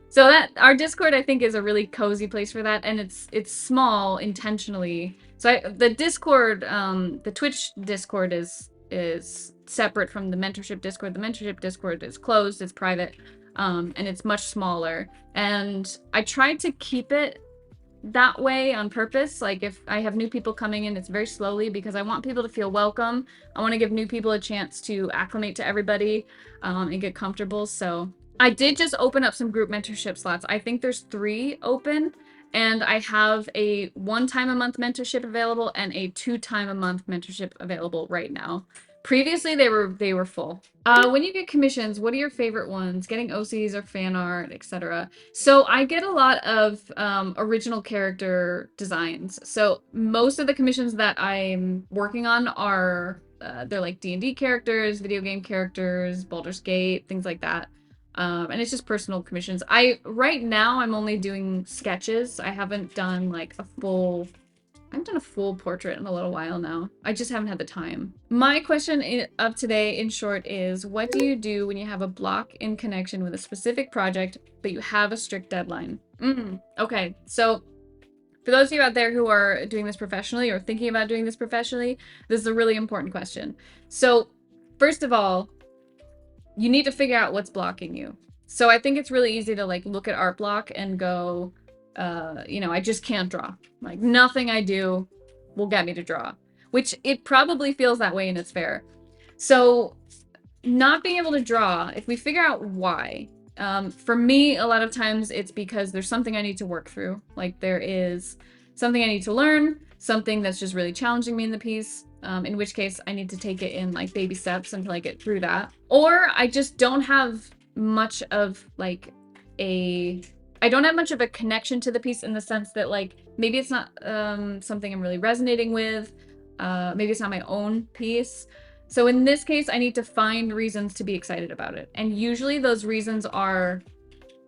A: So that our Discord, I think, is a really cozy place for that, and it's small intentionally. So the Discord, the Twitch Discord is separate from the mentorship Discord. The mentorship Discord is closed, it's private, and it's much smaller. And I tried to keep it that way on purpose. Like if I have new people coming in, it's very slowly because I want people to feel welcome. I want to give new people a chance to acclimate to everybody and get comfortable. So I did just open up some group mentorship slots. I think there's 3 open, and I have a 1 time a month mentorship available and a 2 time a month mentorship available right now. Previously, they were full. When you get commissions, what are your favorite ones? Getting OCs or fan art, etc. So I get a lot of original character designs. So most of the commissions that I'm working on are they're like D&D characters, video game characters, Baldur's Gate, things like that. And it's just personal commissions. Right now I'm only doing sketches. I haven't done like a full portrait in a little while now. I just haven't had the time. My question of today, in short, is what do you do when you have a block in connection with a specific project, but you have a strict deadline? Okay, so for those of you out there who are doing this professionally or thinking about doing this professionally, this is a really important question. So first of all, you need to figure out what's blocking you. So I think it's really easy to like look at art block and go, I just can't draw. Like nothing I do will get me to draw, which it probably feels that way and it's fair. So not being able to draw, if we figure out why, for me, a lot of times it's because there's something I need to work through. Like there is something I need to learn, something that's just really challenging me in the piece, in which case I need to take it in like baby steps until I get through that. Or I just don't have much of like I don't have much of a connection to the piece in the sense that like maybe it's not something I'm really resonating with. Maybe it's not my own piece. So in this case, I need to find reasons to be excited about it. And usually those reasons are,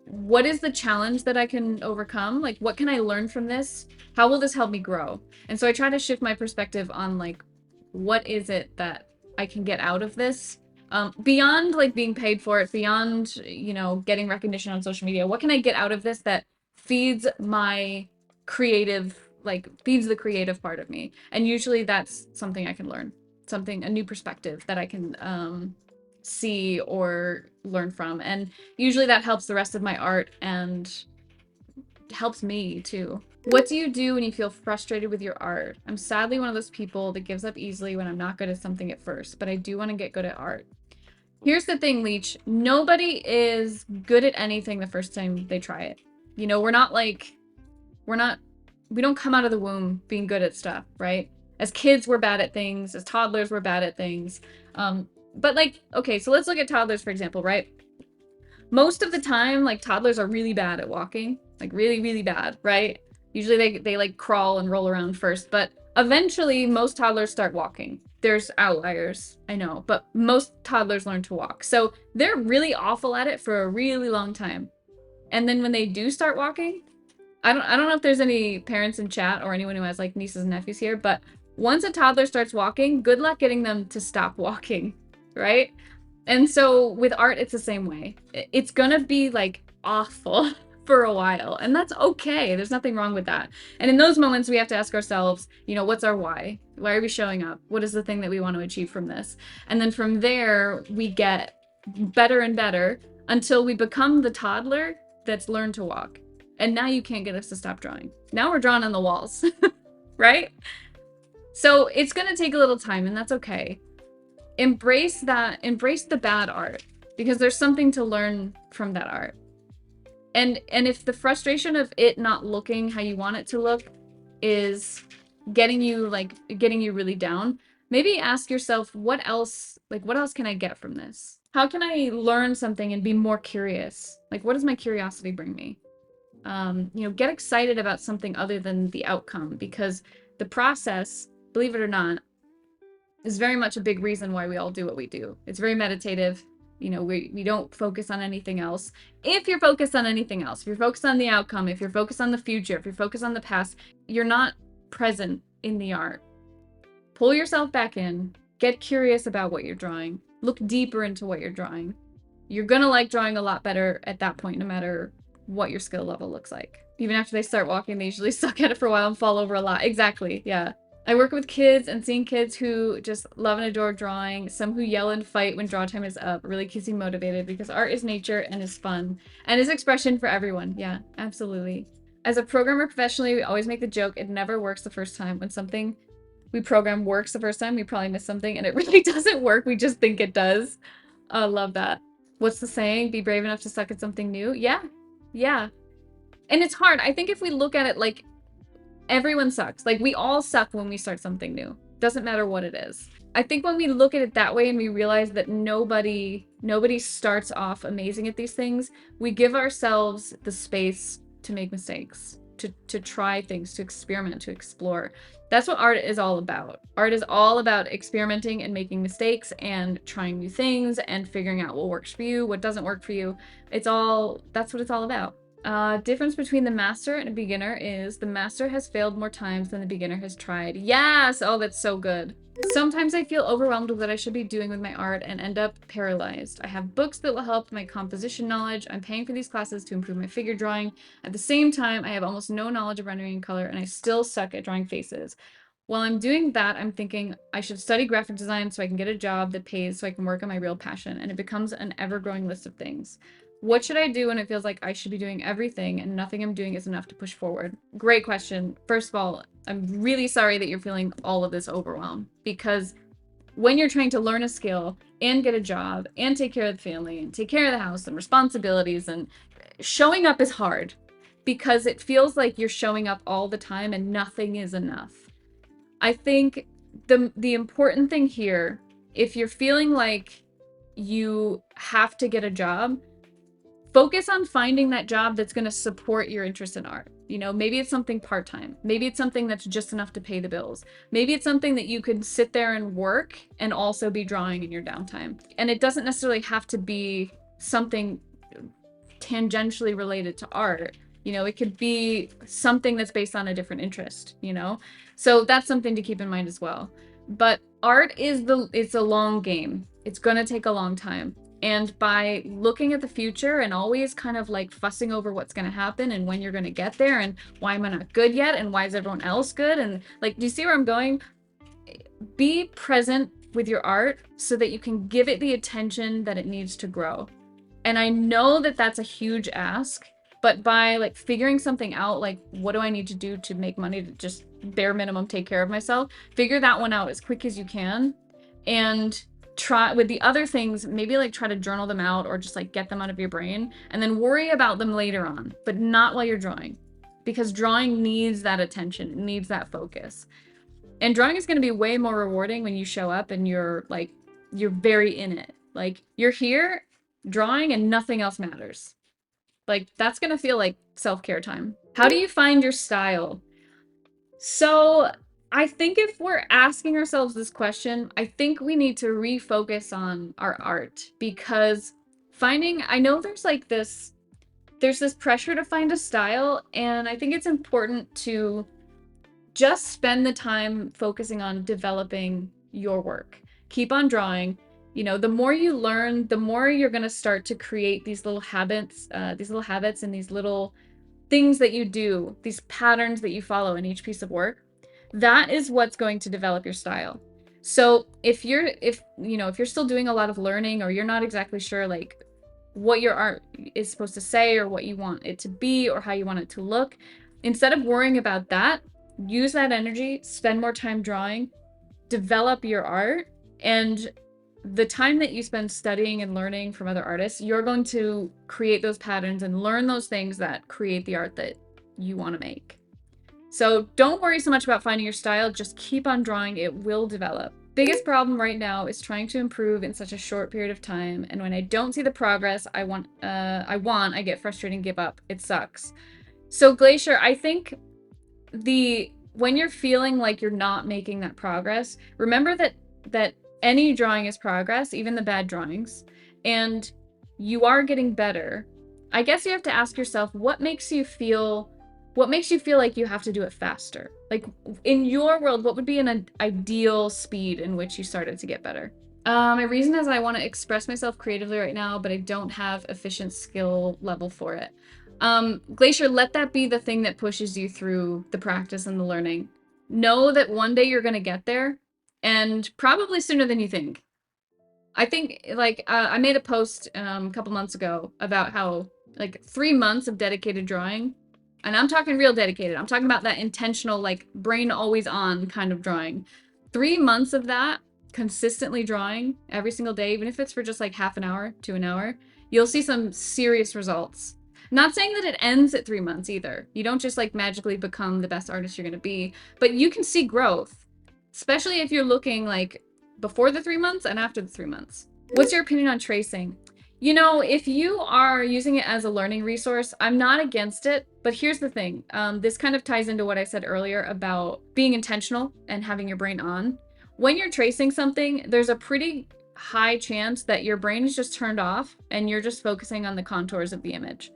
A: what is the challenge that I can overcome? Like, what can I learn from this? How will this help me grow? And so I try to shift my perspective on like, what is it that I can get out of this? Beyond like being paid for it, beyond, you know, getting recognition on social media, what can I get out of this that feeds my creative, like feeds the creative part of me? And usually that's something I can learn, something, a new perspective that I can see or learn from. And usually that helps the rest of my art and helps me too. What do you do when you feel frustrated with your art? I'm sadly one of those people that gives up easily when I'm not good at something at first, but I do want to get good at art. Here's the thing, Leech. Nobody is good at anything the first time they try it. You know, we don't come out of the womb being good at stuff, right? As kids, we're bad at things. As toddlers, we're bad at things. But like, okay, so let's look at toddlers, for example, right? Most of the time, like toddlers are really bad at walking, like really, really bad, right? Usually they like crawl and roll around first, but eventually most toddlers start walking. There's outliers, I know, but most toddlers learn to walk. So they're really awful at it for a really long time. And then when they do start walking, I don't know if there's any parents in chat or anyone who has like nieces and nephews here, but once a toddler starts walking, good luck getting them to stop walking, right? And so with art, it's the same way. It's gonna be like awful for a while, and that's okay. There's nothing wrong with that. And in those moments, we have to ask ourselves, you know, what's our why? Why are we showing up? What is the thing that we want to achieve from this? And then from there, we get better and better until we become the toddler that's learned to walk. And now you can't get us to stop drawing. Now we're drawing on the walls, right? So it's gonna take a little time, and that's okay. Embrace the bad art, because there's something to learn from that art. And if the frustration of it not looking how you want it to look is getting you really down, maybe ask yourself, what else can I get from this? How can I learn something and be more curious? Like, what does my curiosity bring me? You know, get excited about something other than the outcome, because the process, believe it or not, is very much a big reason why we all do what we do. It's very meditative. You know, we don't focus on anything else. If you're focused on anything else, if you're focused on the outcome, if you're focused on the future, if you're focused on the past, you're not present in the art. Pull yourself back in, get curious about what you're drawing, look deeper into what you're drawing. You're gonna like drawing a lot better at that point, no matter what your skill level looks like. Even after they start walking, they usually suck at it for a while and fall over a lot. Exactly, yeah. I work with kids, and seeing kids who just love and adore drawing, some who yell and fight when draw time is up, really keeps me motivated, because art is nature and is fun and is expression for everyone. Yeah, absolutely. As a programmer professionally, we always make the joke, it never works the first time. When something we program works the first time, we probably miss something, and it really doesn't work. We just think it does. I love that. What's the saying? Be brave enough to suck at something new? Yeah. Yeah. And it's hard. I think if we look at it like, everyone sucks. Like, we all suck when we start something new. Doesn't matter what it is. I think when we look at it that way and we realize that nobody starts off amazing at these things, we give ourselves the space to make mistakes, to try things, to experiment, to explore. That's what art is all about. Art is all about experimenting and making mistakes and trying new things and figuring out what works for you, what doesn't work for you. That's what it's all about. Difference between the master and a beginner is the master has failed more times than the beginner has tried. Yes! Oh, that's so good. Sometimes I feel overwhelmed with what I should be doing with my art and end up paralyzed. I have books that will help my composition knowledge. I'm paying for these classes to improve my figure drawing. At the same time, I have almost no knowledge of rendering in color, and I still suck at drawing faces. While I'm doing that, I'm thinking I should study graphic design so I can get a job that pays so I can work on my real passion, and it becomes an ever-growing list of things. What should I do when it feels like I should be doing everything and nothing I'm doing is enough to push forward? Great question. First of all, I'm really sorry that you're feeling all of this overwhelm, because when you're trying to learn a skill and get a job and take care of the family and take care of the house and responsibilities, and showing up is hard because it feels like you're showing up all the time and nothing is enough. I think the important thing here, if you're feeling like you have to get a job, focus on finding that job that's going to support your interest in art. You know, maybe it's something part-time. Maybe it's something that's just enough to pay the bills. Maybe it's something that you could sit there and work and also be drawing in your downtime. And it doesn't necessarily have to be something tangentially related to art. You know, it could be something that's based on a different interest, you know? So that's something to keep in mind as well. But art it's a long game. It's going to take a long time. And by looking at the future and always kind of like fussing over what's going to happen and when you're going to get there and why am I not good yet and why is everyone else good, and like, do you see where I'm going? Be present with your art so that you can give it the attention that it needs to grow. And I know that that's a huge ask, but by like figuring something out, like what do I need to do to make money to just bare minimum take care of myself, figure that one out as quick as you can, and try with the other things, maybe like try to journal them out or just like get them out of your brain and then worry about them later on, but not while you're drawing, because drawing needs that attention, it needs that focus. And drawing is going to be way more rewarding when you show up and you're very in it. Like you're here drawing and nothing else matters. Like that's going to feel like self-care time. How do you find your style? So I think if we're asking ourselves this question, I think we need to refocus on our art, because I know there's this pressure to find a style, and I think it's important to just spend the time focusing on developing your work. Keep on drawing. You know, the more you learn, the more you're going to start to create these little habits and these little things that you do, these patterns that you follow in each piece of work. That is what's going to develop your style. So if you're still doing a lot of learning, or you're not exactly sure like what your art is supposed to say or what you want it to be or how you want it to look, instead of worrying about that, use that energy, spend more time drawing, develop your art, and the time that you spend studying and learning from other artists, you're going to create those patterns and learn those things that create the art that you want to make. So don't worry so much about finding your style, just keep on drawing, it will develop. Biggest problem right now is trying to improve in such a short period of time, and when I don't see the progress I get frustrated and give up. It sucks. So Glacier, I think when you're feeling like you're not making that progress, remember that any drawing is progress, even the bad drawings, and you are getting better. I guess you have to ask yourself, what makes you feel like you have to do it faster? Like in your world, what would be an ideal speed in which you started to get better? My reason is I want to express myself creatively right now, but I don't have efficient skill level for it. Glacier, let that be the thing that pushes you through the practice and the learning. Know that one day you're going to get there, and probably sooner than you think. I think I made a post a couple months ago about how like 3 months of dedicated drawing, and I'm talking real dedicated. I'm talking about that intentional, like brain always on kind of drawing. 3 months of that consistently drawing every single day, even if it's for just like half an hour to an hour, you'll see some serious results. Not saying that it ends at 3 months either. You don't just like magically become the best artist you're going to be, but you can see growth. Especially if you're looking like before the 3 months and after the 3 months. What's your opinion on tracing? You know, if you are using it as a learning resource, I'm not against it, but here's the thing. This kind of ties into what I said earlier about being intentional and having your brain on. When you're tracing something, there's a pretty high chance that your brain is just turned off and you're just focusing on the contours of the image.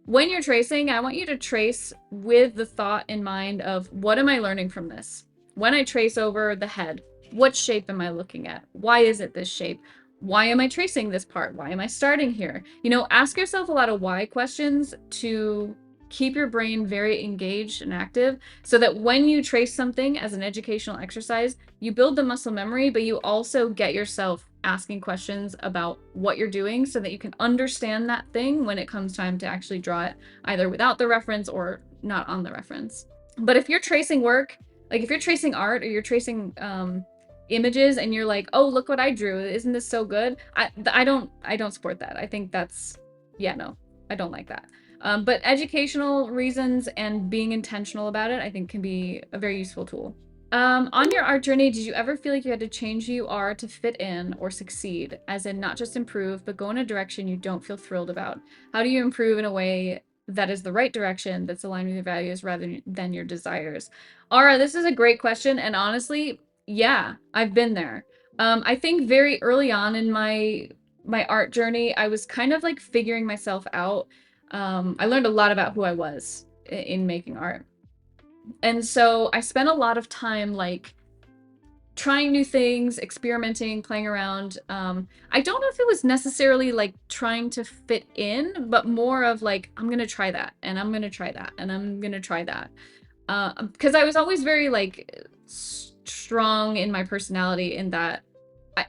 A: When you're tracing, I want you to trace with the thought in mind of, what am I learning from this? When I trace over the head, what shape am I looking at? Why is it this shape? Why am I tracing this part? Why am I starting here? You know, ask yourself a lot of why questions to keep your brain very engaged and active, so that when you trace something as an educational exercise, you build the muscle memory, but you also get yourself asking questions about what you're doing so that you can understand that thing when it comes time to actually draw it, either without the reference or not on the reference. But if you're tracing work, like if you're tracing art or you're tracing images and you're like, oh, look what I drew, isn't this so good? I don't support that. I think that's, yeah, no, I don't like that. But educational reasons and being intentional about it, I think can be a very useful tool. On your art journey, did you ever feel like you had to change who you are to fit in or succeed, as in not just improve, but go in a direction you don't feel thrilled about? How do you improve in a way that is the right direction, that's aligned with your values rather than your desires? Ara, this is a great question, and honestly, yeah, I've been there. I think very early on in my art journey, I was kind of like figuring myself out. I learned a lot about who I was in making art. And so I spent a lot of time like trying new things, experimenting, playing around. I don't know if it was necessarily like trying to fit in, but more of like, I'm gonna try that, and I'm gonna try that, and I'm gonna try that. Because I was always very like strong in my personality in that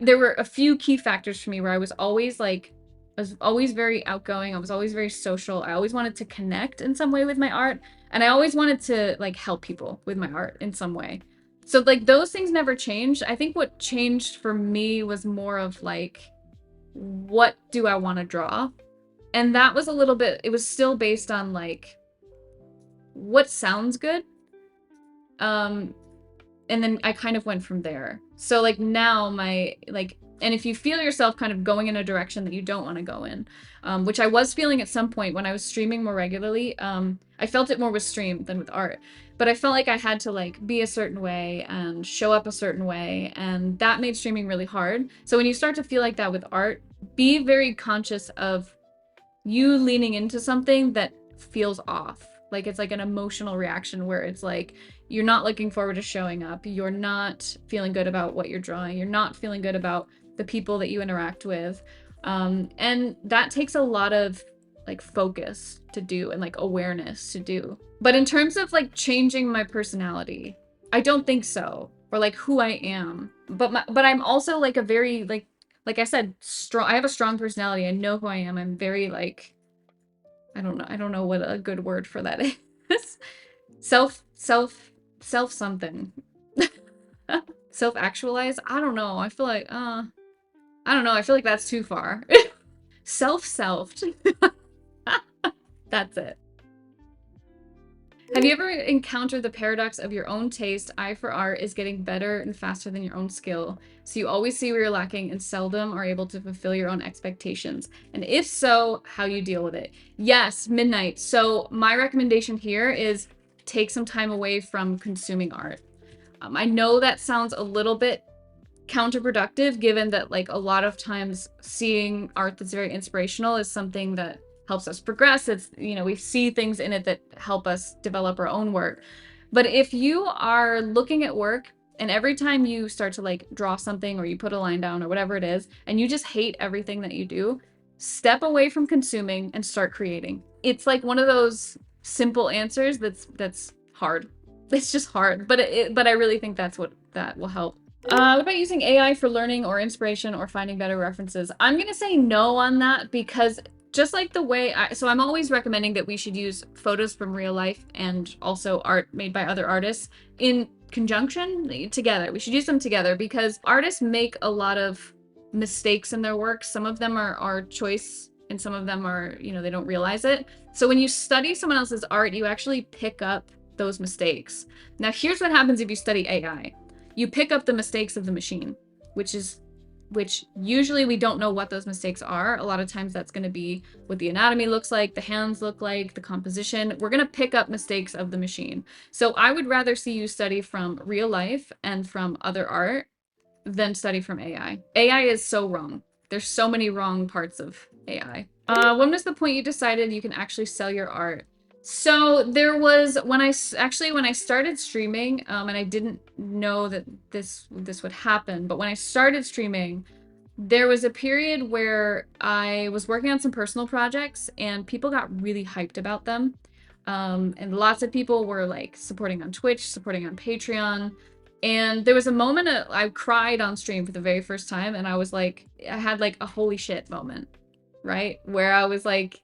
A: there were a few key factors for me where I was always like, I was always very outgoing. I was always very social. I always wanted to connect in some way with my art. And I always wanted to like help people with my art in some way. So like those things never changed. I think what changed for me was more of like, what do I want to draw? And that was a little bit, it was still based on like, what sounds good? And then I kind of went from there. So like now my like, and if you feel yourself kind of going in a direction that you don't want to go in, which I was feeling at some point when I was streaming more regularly, I felt it more with stream than with art, but I felt like I had to like be a certain way and show up a certain way, and that made streaming really hard. So when you start to feel like that with art, be very conscious of you leaning into something that feels off. Like it's like an emotional reaction where it's like you're not looking forward to showing up. You're not feeling good about what you're drawing. You're not feeling good about the people that you interact with. And that takes a lot of like focus to do and like awareness to do. But in terms of like changing my personality, I don't think so. Or like who I am. But I'm also like a very like I said, strong. I have a strong personality. I know who I am. I'm very like, I don't know what a good word for that is. Self something. Self actualize. I don't know. I feel like I don't know. I feel like that's too far. Selfed. That's it. Have you ever encountered the paradox of your own taste, eye for art, is getting better and faster than your own skill? So you always see where you're lacking and seldom are able to fulfill your own expectations. And if so, how you deal with it? Yes, Midnight. So my recommendation here is take some time away from consuming art. I know that sounds a little bit counterproductive given that like a lot of times seeing art that's very inspirational is something that helps us progress. It's, you know, we see things in it that help us develop our own work. But if you are looking at work and every time you start to like draw something or you put a line down or whatever it is, and you just hate everything that you do, step away from consuming and start creating. It's like one of those simple answers that's hard. It's just hard, but but I really think that's what that will help. What about using AI for learning or inspiration or finding better references? I'm gonna say no on that because just like the way so I'm always recommending that we should use photos from real life and also art made by other artists in conjunction together. We should use them together because artists make a lot of mistakes in their work. Some of them are choice and some of them are, you know, they don't realize it. So when you study someone else's art, you actually pick up those mistakes. Now here's what happens if you study AI. You pick up the mistakes of the machine, which usually we don't know what those mistakes are. A lot of times that's going to be what the anatomy looks like, the hands look like, the composition. We're going to pick up mistakes of the machine. So I would rather see you study from real life and from other art than study from AI. AI is so wrong. There's so many wrong parts of AI. When was the point you decided you can actually sell your art? So there was when I started streaming, and I didn't know that this would happen, but when I started streaming, there was a period where I was working on some personal projects and people got really hyped about them. And lots of people were like supporting on Twitch, supporting on Patreon. And there was a moment I cried on stream for the very first time, and I was like, I had like a holy shit moment, right? Where I was like,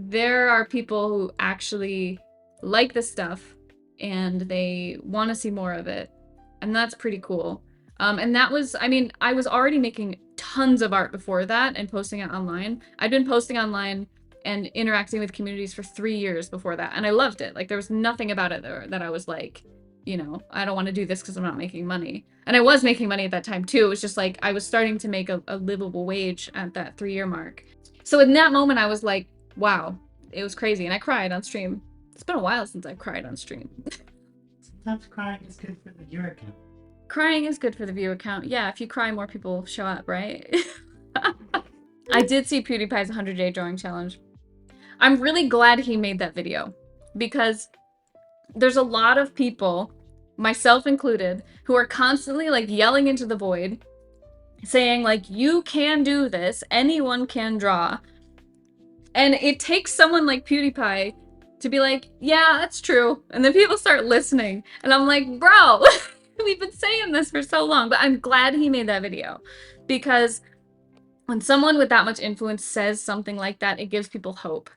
A: there are people who actually like this stuff and they want to see more of it. And that's pretty cool. And that was, I mean, I was already making tons of art before that and posting it online. I'd been posting online and interacting with communities for 3 years before that, and I loved it. Like, there was nothing about it that I was like, you know, I don't want to do this because I'm not making money. And I was making money at that time too. It was just like I was starting to make a livable wage at that 3-year mark. So in that moment, I was like, wow, it was crazy. And I cried on stream. It's been a while since I've cried on stream.
B: Sometimes crying is good for the viewer count.
A: Crying is good for the viewer count. Yeah, if you cry, more people show up, right? I did see PewDiePie's 100-day drawing challenge. I'm really glad he made that video because there's a lot of people, myself included, who are constantly like yelling into the void, saying like, you can do this, anyone can draw. And it takes someone like PewDiePie to be like, yeah, that's true. And then people start listening. And I'm like, bro, we've been saying this for so long. But I'm glad he made that video because when someone with that much influence says something like that, it gives people hope.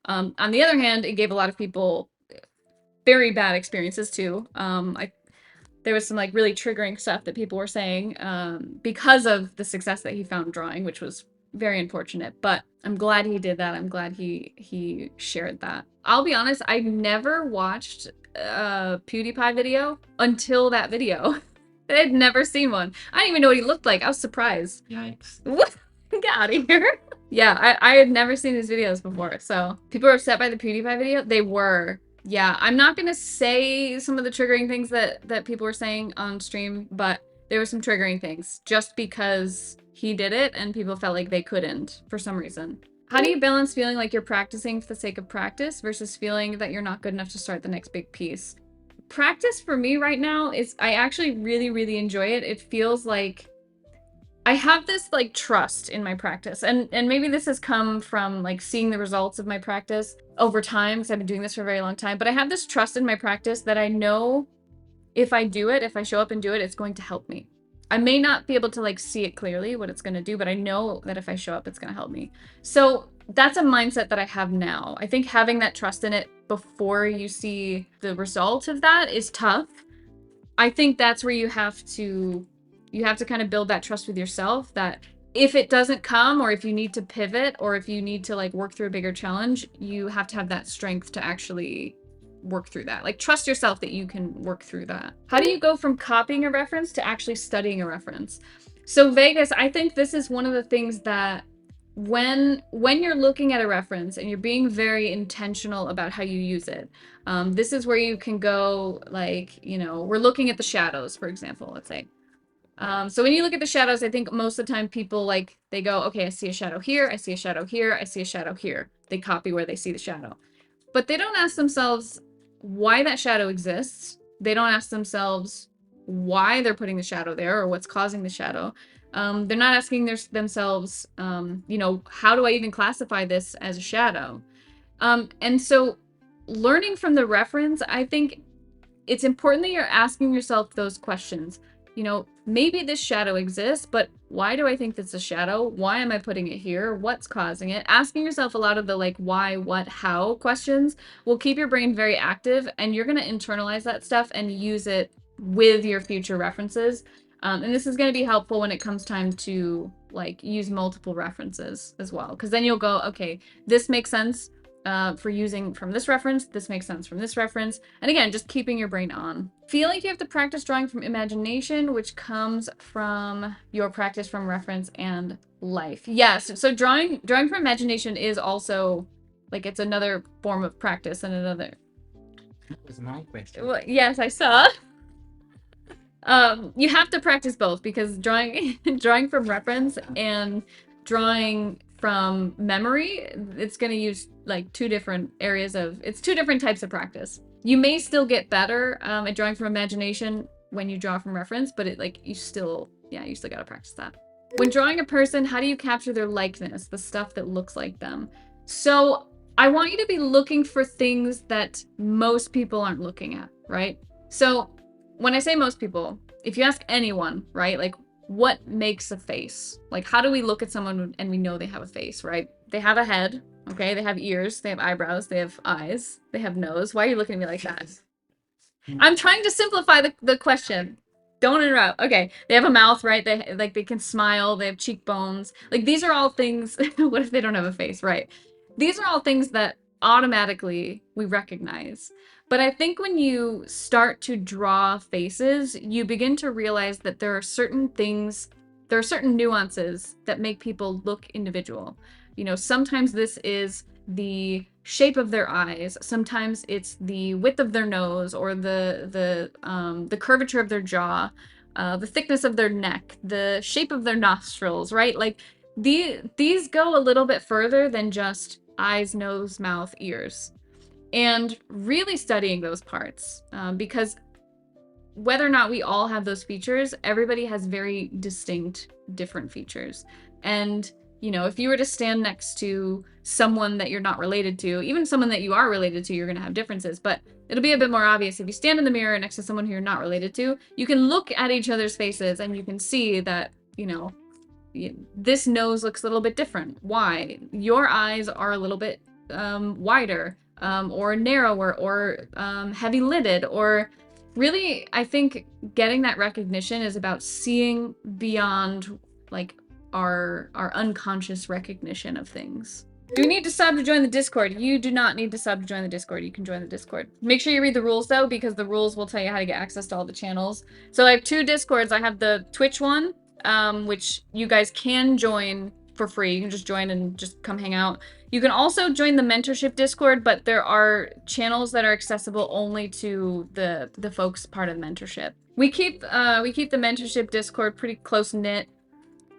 A: On the other hand, it gave a lot of people very bad experiences too. There was some like really triggering stuff that people were saying because of the success that he found drawing, which was very unfortunate. But I'm glad he did that. I'm glad he shared that. I'll be honest, I never watched a PewDiePie video until that video. I had never seen one. I didn't even know what he looked like. I was surprised.
B: Yikes.
A: What? Get out of here. Yeah, I had never seen his videos before. So people were upset by the PewDiePie video. They were. Yeah, I'm not gonna say some of the triggering things that people were saying on stream, but there were some triggering things just because he did it and people felt like they couldn't for some reason. How do you balance feeling like you're practicing for the sake of practice versus feeling that you're not good enough to start the next big piece? Practice for me right now is, I actually really, really enjoy it. It feels like I have this like trust in my practice, and maybe this has come from like seeing the results of my practice over time because I've been doing this for a very long time, but I have this trust in my practice that I know if I do it, if I show up and do it, it's going to help me. I may not be able to like see it clearly what it's going to do, but I know that if I show up, it's going to help me. So that's a mindset that I have now. I think having that trust in it before you see the result of that is tough. I think that's where you have to kind of build that trust with yourself that if it doesn't come, or if you need to pivot, or if you need to like work through a bigger challenge, you have to have that strength to actually work through that. Like, trust yourself that you can work through that. How do you go from copying a reference to actually studying a reference? So Vegas, I think this is one of the things that when you're looking at a reference and you're being very intentional about how you use it, this is where you can go, like, you know, we're looking at the shadows, for example, let's say. So when you look at the shadows, I think most of the time people like, they go, okay, I see a shadow here, I see a shadow here, I see a shadow here. They copy where they see the shadow. But they don't ask themselves why that shadow exists. They don't ask themselves why they're putting the shadow there or what's causing the shadow. They're not asking themselves, you know, how do I even classify this as a shadow? And so learning from the reference, I think it's important that you're asking yourself those questions. You know, maybe this shadow exists, but why do I think that's a shadow? Why am I putting it here? What's causing it? Asking yourself a lot of the like why, what, how questions will keep your brain very active, and you're going to internalize that stuff and use it with your future references. And this is going to be helpful when it comes time to like use multiple references as well, because then you'll go, okay, this makes sense for using from this reference, this makes sense from this reference. And again, just keeping your brain on. Feel like you have to practice drawing from imagination, which comes from your practice from reference and life. Yes, so drawing from imagination is also, like, it's another form of practice and another...
B: That was my question.
A: Well, yes, I saw. You have to practice both, because drawing from reference and drawing from memory, it's going to use like two different types of practice. You may still get better at drawing from imagination when you draw from reference, but you still got to practice that. When drawing a person, how do you capture their likeness, the stuff that looks like them? So I want you to be looking for things that most people aren't looking at, right? So when I say most people, if you ask anyone, right, like, what makes a face? Like, how do we look at someone and we know they have a face, right? They have a head, okay? They have ears, they have eyebrows, they have eyes, they have nose. Why are you looking at me like that? I'm trying to simplify the question. Don't interrupt. Okay. They have a mouth, right? They can smile, they have cheekbones. Like these are all things what if they don't have a face, right? These are all things that automatically we recognize. But I think when you start to draw faces, you begin to realize that there are certain things, there are certain nuances that make people look individual. You know, sometimes this is the shape of their eyes. Sometimes it's the width of their nose or the curvature of their jaw, the thickness of their neck, the shape of their nostrils, right? Like these go a little bit further than just eyes, nose, mouth, ears. And really studying those parts, because whether or not we all have those features, everybody has very distinct, different features. And, you know, if you were to stand next to someone that you're not related to, even someone that you are related to, you're going to have differences. But it'll be a bit more obvious if you stand in the mirror next to someone who you're not related to. You can look at each other's faces and you can see that, you know, this nose looks a little bit different. Why? Your eyes are a little bit wider, or narrower, or heavy lidded, or really, I think getting that recognition is about seeing beyond like our unconscious recognition of things. Do you need to sub to join the Discord? You do not need to sub to join the Discord. You can join the Discord. Make sure you read the rules though, because the rules will tell you how to get access to all the channels. So I have two Discords. I have the Twitch one, which you guys can join for free. You can just join and just come hang out. You can also join the mentorship Discord, but there are channels that are accessible only to the folks part of the mentorship. We keep the mentorship Discord pretty close knit,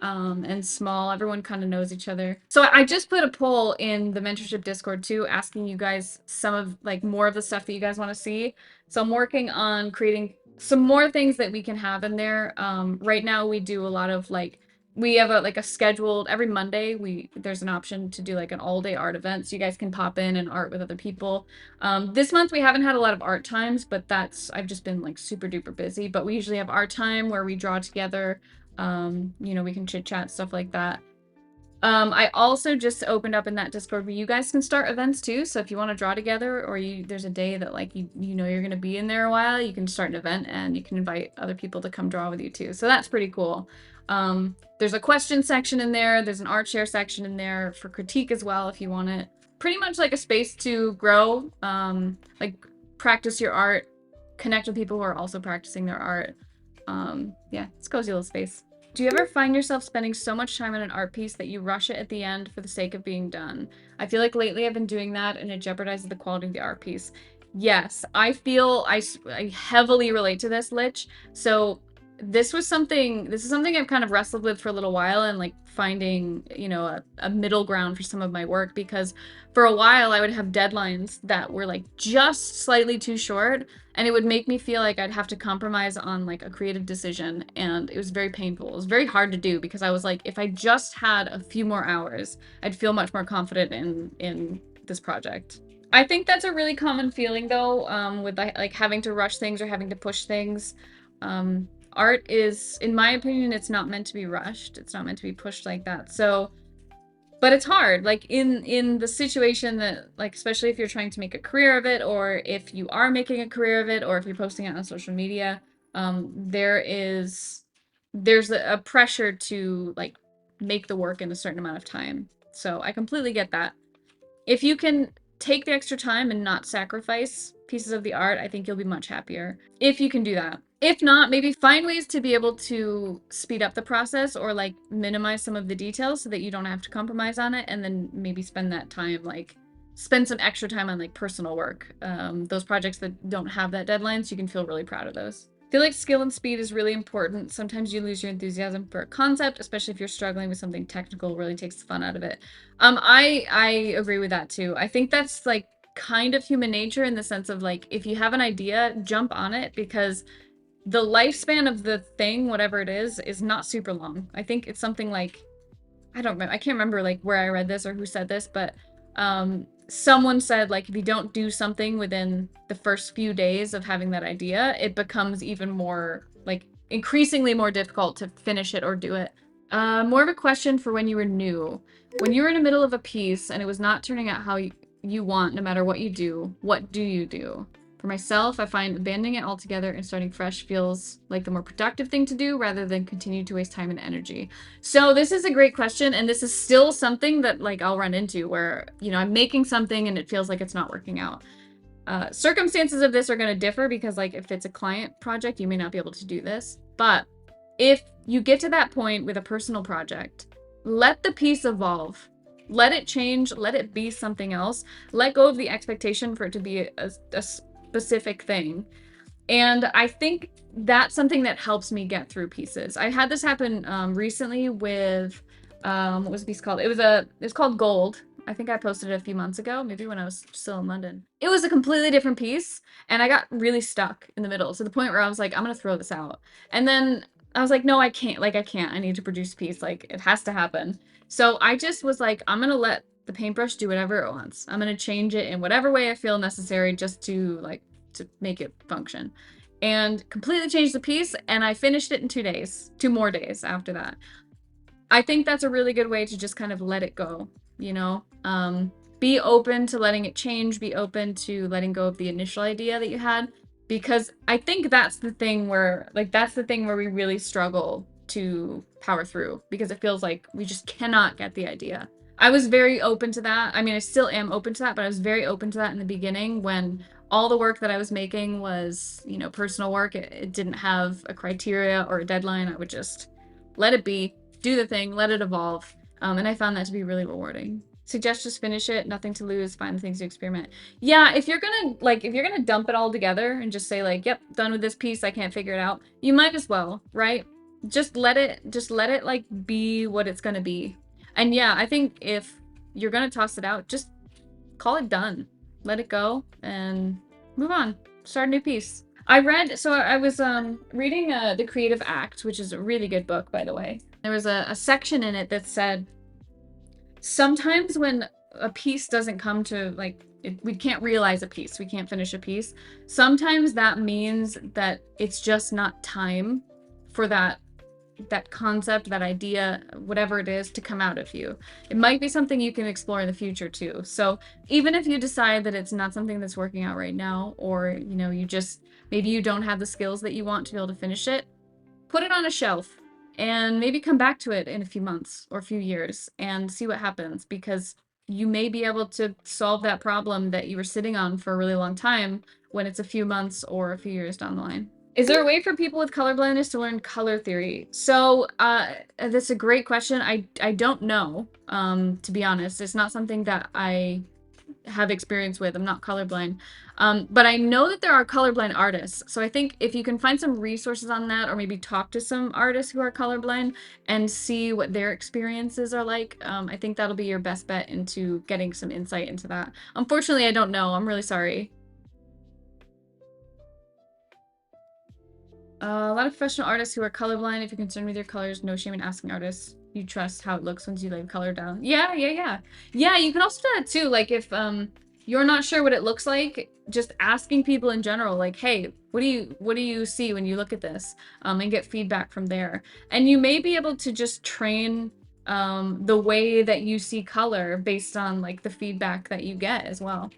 A: and small. Everyone kind of knows each other. So I just put a poll in the mentorship Discord too, asking you guys some of like more of the stuff that you guys want to see. So I'm working on creating some more things that we can have in there. Right now we do a lot of like, we have a scheduled every Monday. There's an option to do like an all-day art event, so you guys can pop in and art with other people. This month we haven't had a lot of art times, but I've just been like super duper busy. But we usually have art time where we draw together. You know, we can chit chat, stuff like that. I also just opened up in that Discord where you guys can start events too. So if you want to draw together, or there's a day that like you know you're gonna be in there a while, you can start an event and you can invite other people to come draw with you too. So that's pretty cool. There's a question section in there. There's an art share section in there for critique as well if you want it. Pretty much like a space to grow, like practice your art, connect with people who are also practicing their art. Yeah, it's a cozy little space. Do you ever find yourself spending so much time on an art piece that you rush it at the end for the sake of being done? I feel like lately I've been doing that and it jeopardizes the quality of the art piece. Yes, I feel I heavily relate to this, Lich. So this is something I've kind of wrestled with for a little while, and like finding, you know, a middle ground for some of my work, because for a while I would have deadlines that were like just slightly too short, and it would make me feel like I'd have to compromise on like a creative decision, and it was very painful. It was very hard to do because I was like, if I just had a few more hours, I'd feel much more confident in this project. I think that's a really common feeling though, with like having to rush things or having to push things. Art is, in my opinion, it's not meant to be rushed. It's not meant to be pushed like that. So, but it's hard, like in the situation that, like, especially if you're trying to make a career of it, or if you are making a career of it, or if you're posting it on social media, there's a pressure to like make the work in a certain amount of time. So I completely get that. If you can take the extra time and not sacrifice pieces of the art, I think you'll be much happier if you can do that. If not, maybe find ways to be able to speed up the process, or like minimize some of the details so that you don't have to compromise on it, and then maybe spend that time, like spend some extra time on like personal work. Those projects that don't have that deadline, so you can feel really proud of those. I feel like skill and speed is really important. Sometimes you lose your enthusiasm for a concept, especially if you're struggling with something technical. Really takes the fun out of it. I agree with that too. I think that's like kind of human nature, in the sense of like, if you have an idea, jump on it, because the lifespan of the thing, whatever it is not super long. I think it's something like, I can't remember like where I read this or who said this, but someone said like, if you don't do something within the first few days of having that idea, it becomes even more like increasingly more difficult to finish it or do it. More of a question for when you were new. When you were in the middle of a piece and it was not turning out how you want, no matter what you do, what do you do? For myself, I find abandoning it altogether and starting fresh feels like the more productive thing to do rather than continue to waste time and energy. So this is a great question, and this is still something that like I'll run into where, you know, I'm making something and it feels like it's not working out. Circumstances of this are going to differ because like if it's a client project, you may not be able to do this. But if you get to that point with a personal project, let the piece evolve. Let it change. Let it be something else. Let go of the expectation for it to be a specific thing. And I think that's something that helps me get through pieces. I had this happen recently with what was the piece called? It's called Gold. I think I posted it a few months ago, maybe when I was still in London. It was a completely different piece, and I got really stuck in the middle to the point where I was like, I'm gonna throw this out. And then I was like, no, I can't. Like, I can't. I need to produce a piece. Like, it has to happen. So I just was like, I'm gonna let the paintbrush do whatever it wants. I'm gonna change it in whatever way I feel necessary just to like to make it function. And completely changed the piece, and I finished it in 2 days. 2 more days after that. I think that's a really good way to just kind of let it go, you know? Be open to letting it change, be open to letting go of the initial idea that you had, because I think that's the thing where, like, that's the thing where we really struggle to power through, because it feels like we just cannot get the idea. I was very open to that. I mean, I still am open to that, but I was very open to that in the beginning when all the work that I was making was, you know, personal work. It didn't have a criteria or a deadline. I would just let it be, do the thing, let it evolve. And I found that to be really rewarding. Suggest just finish it, nothing to lose, find the things to experiment. Yeah, if you're gonna dump it all together and just say like, yep, done with this piece, I can't figure it out, you might as well, right? Just let it like be what it's gonna be. And yeah, I think if you're gonna toss it out, just call it done. Let it go and move on. Start a new piece. I was reading The Creative Act, which is a really good book, by the way. There was a section in it that said, sometimes when a piece doesn't come to, like, we can't realize a piece, we can't finish a piece, sometimes that means that it's just not time for that concept, that idea, whatever it is, to come out of you. It might be something you can explore in the future too. So even if you decide that it's not something that's working out right now, or, you know, maybe you don't have the skills that you want to be able to finish it, put it on a shelf and maybe come back to it in a few months or a few years and see what happens, because you may be able to solve that problem that you were sitting on for a really long time when it's a few months or a few years down the line. Is there a way for people with color blindness to learn color theory? So that's a great question. I don't know, to be honest. It's not something that I have experience with. I'm not colorblind. But I know that there are colorblind artists. So I think if you can find some resources on that, or maybe talk to some artists who are colorblind and see what their experiences are like, I think that'll be your best bet into getting some insight into that. Unfortunately, I don't know. I'm really sorry. A lot of professional artists who are colorblind, if you're concerned with your colors, no shame in asking artists you trust how it looks once you lay the color down. Yeah. Yeah, you can also do that too. Like if you're not sure what it looks like, just asking people in general, like, hey, what do you see when you look at this? And get feedback from there. And you may be able to just train the way that you see color based on like the feedback that you get as well.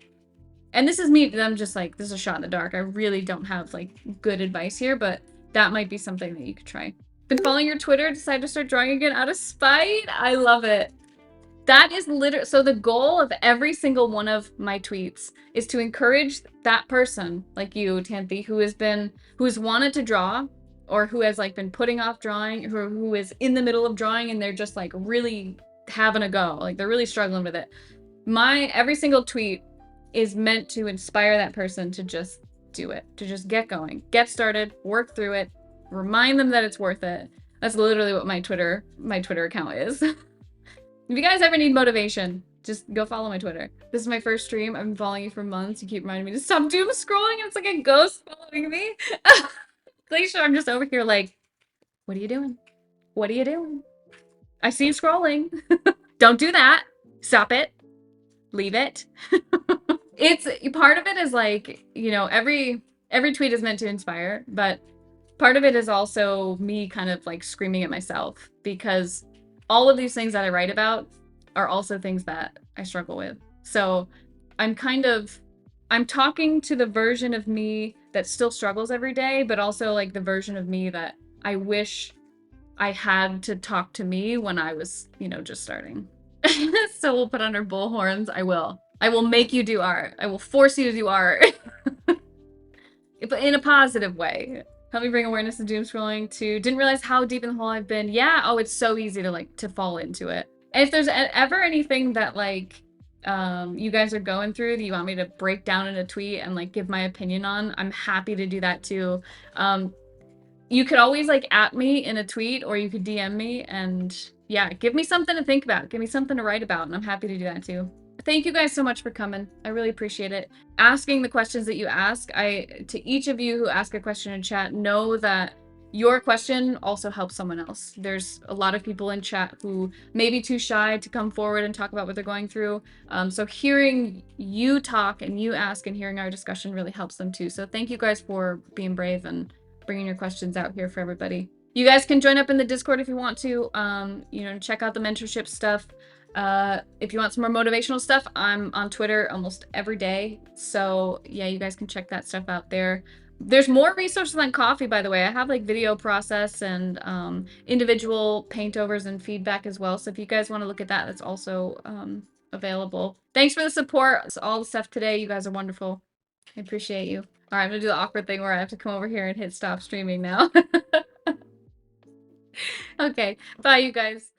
A: And this is me, I'm just like, this is a shot in the dark. I really don't have like good advice here, but that might be something that you could try. Been following your Twitter, decided to start drawing again out of spite. I love it. That is literally, so the goal of every single one of my tweets is to encourage that person like you, Tanthi, who has wanted to draw, or who has like been putting off drawing, who is in the middle of drawing and they're just like really having a go. Like they're really struggling with it. Every single tweet is meant to inspire that person to just do it, to just get going, get started, work through it, remind them that it's worth it. That's literally what my Twitter account is. If you guys ever need motivation, just go follow my Twitter. This is my first stream. I've been following you for months. You keep reminding me to stop doom scrolling. It's like a ghost following me. Glacier, I'm just over here like, what are you doing? What are you doing? I see you scrolling. Don't do that. Stop it. Leave it. It's part of it is like, you know, every tweet is meant to inspire, but part of it is also me kind of like screaming at myself, because all of these things that I write about are also things that I struggle with. So I'm kind of I'm talking to the version of me that still struggles every day, but also like the version of me that I wish I had to talk to me when I was, you know, just starting. So we'll put on our bullhorns. I will. I will make you do art. I will force you to do art. But in a positive way. Help me bring awareness to doom scrolling to didn't realize how deep in the hole I've been. Yeah, oh, it's so easy to like to fall into it. And if there's ever anything that like you guys are going through that you want me to break down in a tweet and like give my opinion on, I'm happy to do that too. You could always like at me in a tweet or you could DM me and yeah, give me something to think about. Give me something to write about and I'm happy to do that too. Thank you guys so much for coming. I really appreciate it. Asking the questions that you ask, to each of you who ask a question in chat, know that your question also helps someone else. There's a lot of people in chat who may be too shy to come forward and talk about what they're going through. So hearing you talk and you ask and hearing our discussion really helps them too. So thank you guys for being brave and bringing your questions out here for everybody. You guys can join up in the Discord if you want to, you know, check out the mentorship stuff. If you want some more motivational stuff, I'm on Twitter almost every day. So yeah, you guys can check that stuff out there. There's more resources on coffee, by the way. I have like video process and individual paintovers and feedback as well. So if you guys want to look at that, that's also available. Thanks for the support. It's all the stuff today. You guys are wonderful. I appreciate you. All right, I'm gonna do the awkward thing where I have to come over here and hit stop streaming now. Okay, bye you guys.